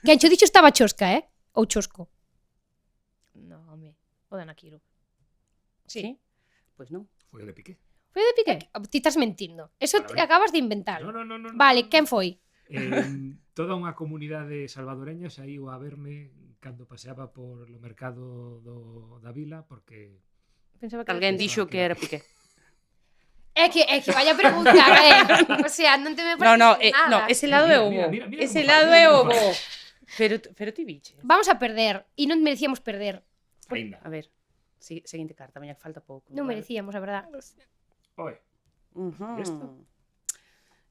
Que ancho dicho estaba chosca, ou chosco.
No, home. O de Ana Quiro.
Sí? Pois non.
Foi o de Piqué.
Foi de Piqué?
Ti estás mentindo. Eso
Vale, vale.
acabas de inventar.
No.
Vale, quen foi?
Toda unha comunidade salvadoreña saiu a verme cando paseaba por o mercado da vila porque
Pensaba que
Alguén
era
dixo que era Piqué.
É que vaya pregunta, o sea, non te me parece nada.
Ese lado é o bo.
Mira
Ese
como
lado
fai,
é
mira
o
como
bo.
fai.
Pero ti biche.
Vamos a perder, e non merecíamos perder.
Ainda.
A ver, seguinte carta, maña que falta pouco.
Non
Vale.
merecíamos, a verdad.
Oi,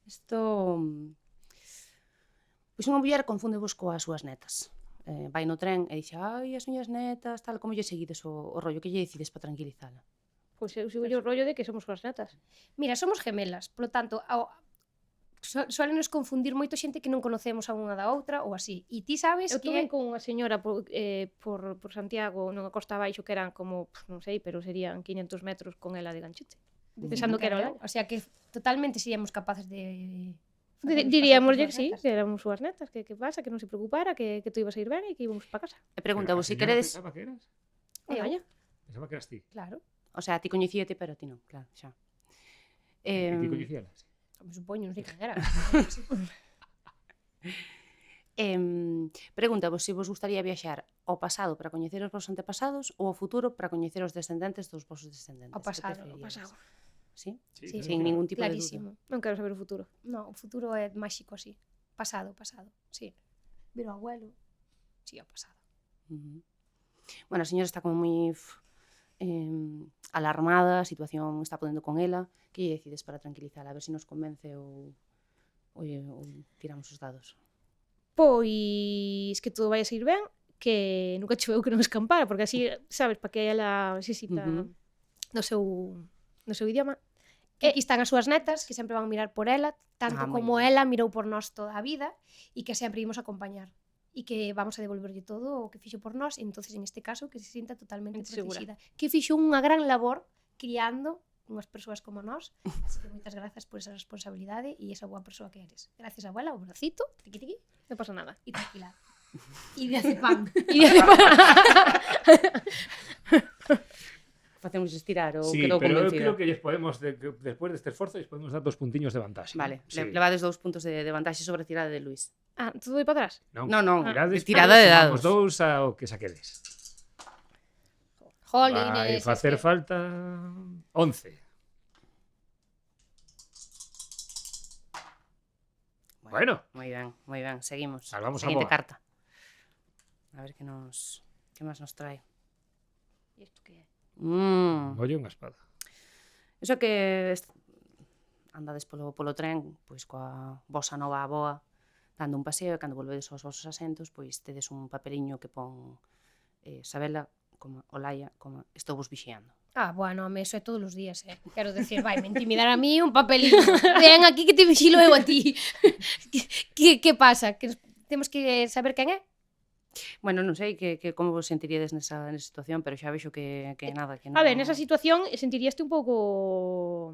Isto... Pois unha muller confúndevos coas súas netas. Vai no tren e dixe, ai, as miñas netas, tal, como lle seguides o rollo, que lle decides para tranquilizala?
Pois eu sigo o rollo de que somos coas netas.
Mira, somos gemelas, polo tanto, suelen nos confundir moito xente que non conocemos a unha da outra ou así. E ti sabes
Eu
que
tuve con unha señora por Santiago, nunha costa abaixo, que eran como, non sei, pero serían 500 metros con ela de ganchete. Pensando que era Olaia.
O sea, que totalmente seríamos capaces de...
Diríamoslle que sí, que éramos súas netas, que pasa, que non se preocupara, que tú ibas a ir ben e que íbamos para casa.
E pregunta vos, se
Señora,
queredes...
Pensaba que eras?
Olaia.
Pensaba que eras ti.
Claro,
O sea, ti coñecíate, pero ti non, claro, xa.
E ti coñecíalas?
me supoño, non sei quen era.
Pregunta vos se vos gustaría viaxar ao pasado para coñecer os vosos antepasados ou ao futuro para coñecer os descendentes dos vosos descendentes.
Ao
Que
pasado,
preferiríades? Sí?
Sí,
Sin ningún tipo de
clarísimo.
Non quero saber o futuro.
No, o futuro é máxico así. Pasado, sí. Ver o abuelo, sí, ao pasado.
duda. Bueno, a señora está como moi alarmada, a situación está podendo con ela. Que lle decides para tranquilizala? A ver se nos convence ou tiramos os dados.
Pois que todo vai a sair ben, que nunca choveu que non escampara, porque así, sabes, para que ela necesita no seu idioma.
Que aquí están as súas netas, que sempre van mirar por ela, tanto
moi
como
ben.
ela mirou por nós toda a vida, e que sempre imos acompañar. E que vamos a devolverlle todo o que fixo por nós, e entonces en este caso que se sinta totalmente
Segura.
protegida. Que fixo unha gran labor criando unhas persoas como nós. Así que moitas grazas por esa responsabilidade e esa boa persoa que eres. Gracias, abuela, o bracito, tiqui tiqui,
Non pasa nada.
e tranquila. E de acepán.
Facemos estirar ou
Sí,
quedou
pero eu
convencida?
creo que lles podemos, despois deste esforzo, lles podemos dar 2 puntiños de vantaxe.
Vale,
Sí.
levades 2 puntos de vantaxe sobre a tirada de Luís.
Ah, todo vai para atrás?
Non,
Non,
tirades,
tirada de
sumamos
dados.
2 ao que saquedes. Vai
Jolines,
facer falta 11. Bueno,
Moi ben, seguimos.
Salvamos a
Seguinte
boa.
carta. A ver que máis nos trae.
E isto que é?
ollo unha espada.
Iso que andades polo tren, pois coa vosa nova aboa, dando un paseo, e cando volvedes aos vosos asentos, pois tedes un papeliño que pon Sabela, como Olaia, como estou vos vixiando.
Ah, bueno, eso é todos os días, Quero decir, vai, me intimidar a mí un papelito. Ven aquí que te vixilo eu a ti. Que pasa? Que temos que saber quen é?
Bueno, non sei que como vos sentiríades nesa situación, pero xa vexo que nada, que non...
A ver, nesa situación sentiríaste un pouco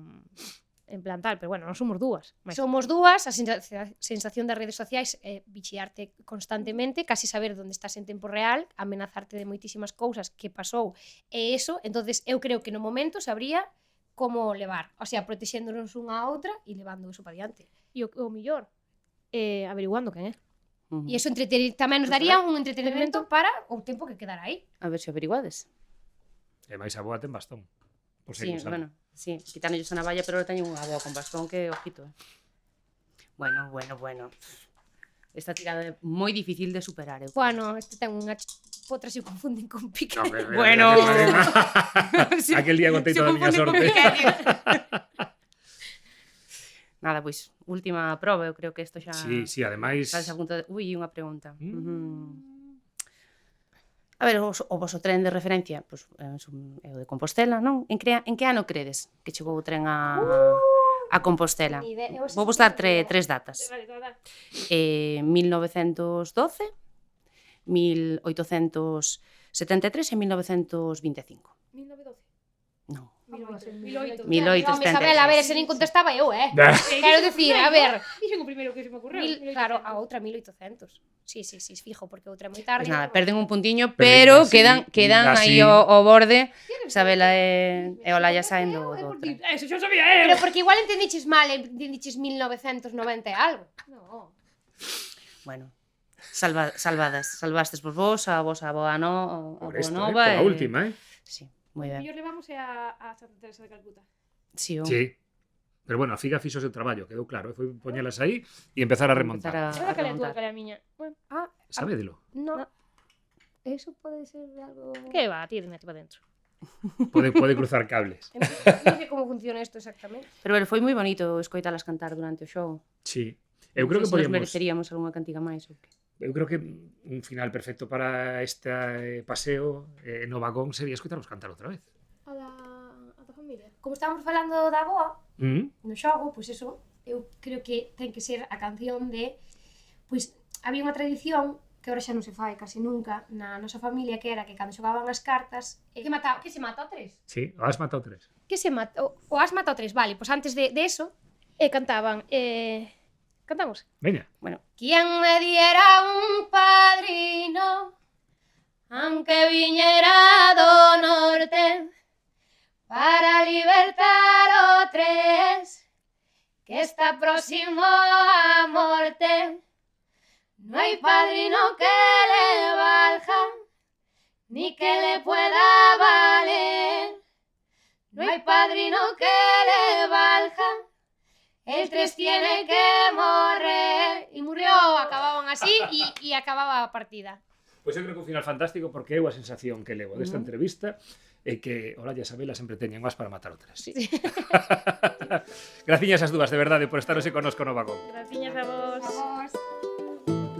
en plan tal, pero bueno, non somos dúas.
Somos dúas, a sensación das redes sociais é vixiarte constantemente, casi saber onde estás en tempo real, amenazarte de moitísimas cousas que pasou, e eso, entonces eu creo que no momento sabría como levar, o sea, protexéndonos unha a outra e levando eso para diante.
E o millor, averiguando quen é.
E eso tamén nos daría un entretenimento para o tempo que quedara aí.
A ver se averiguades.
E máis a boa ten bastón. Por
Sí,
si
bueno, sí, quitánolles a navalla, pero ahora teño unha boa con bastón que ojito, Bueno. Esta tirada é moi difícil de superar, eu.
Bueno, este ten unha potra se o confunden con Piqué.
Bueno.
Aquel día contei toda a miña sorte.
Nada, pois, última proba, eu creo que isto xa...
Sí, ademais...
Estás a punto de... Ui, unha pregunta. A ver, o voso tren de referencia, pois, é o de Compostela, non? En que ano credes que chegou o tren a Compostela?
Ni idea. Eu
Vou vos dar tres datas. 1912, 1873 e 1925.
1912.
Non.
1800.
1800.
Home, Isabel, a ver, ese nin contestaba eu, Quero dicir, a ver,
Dixen o primeiro que se me ocurreu.
claro, a outra 1800. Sí, fijo, porque a outra é moi tarde.
Pois nada, perden un puntiño,
Pero
pero
ainda así-
quedan
ainda
aí
así-
ao borde. Isabela e Olalla saen do tren.
Eso xa sabía,
Pero porque igual entendiches mal, entendiches 1990 e algo. No.
Bueno, salvastes vos, a vosa aboa no, a
Por
aboa
esto,
nova.
por la última,
Sí, moi ben.
Mellor levamos a Santa Teresa de Calcuta.
Sí,
Sí. Pero bueno, a Figa fixo o seu traballo, quedou claro. Foi poñelas aí e empezar a remontar.
Ahora cale a túa, cale a miña. Bueno,
Sabédelo.
No. Eso pode ser algo...
que va, ti para dentro.
Pode cruzar cables.
Non sei como funciona isto exactamente.
Pero foi moi bonito escoitalas cantar durante o show.
Sí. Eu creo que
Non sei se nos
podíamos...
mereceríamos algunha cantiga máis ou que.
Eu creo que un final perfecto para este paseo no vagón sería escutarnos cantar outra vez.
A da familia.
Como estábamos falando da boa,
Mm?
no xogo, pois eso, eu creo que ten que ser a canción de... Pois había unha tradición que ahora xa non se fai casi nunca na nosa familia, que era que cando xogaban as cartas, que se mata o 3?
Sí, o has matado 3.
Que se mata? O has matado 3, vale, pois antes de eso,
Cantaban, cantamos.
Veña.
Bueno,
¿quién me diera un padrino, aunque viñera do norte, para libertar o 3, que está próximo a morte? No hay padrino que le valga, ni que le pueda valer. No hay padrino que le valga, el 3 tiene que morrer. Y murió, acababan así y acababa a partida.
Pois eu creo que un final fantástico porque é a sensación que levo desta entrevista é que Olalla e Isabela sempre teñen más para matar o 3. Sí. Graciñas as dúas, de verdade, por estar hoxe connosco no vagón.
Graciñas a vos.
Vamos.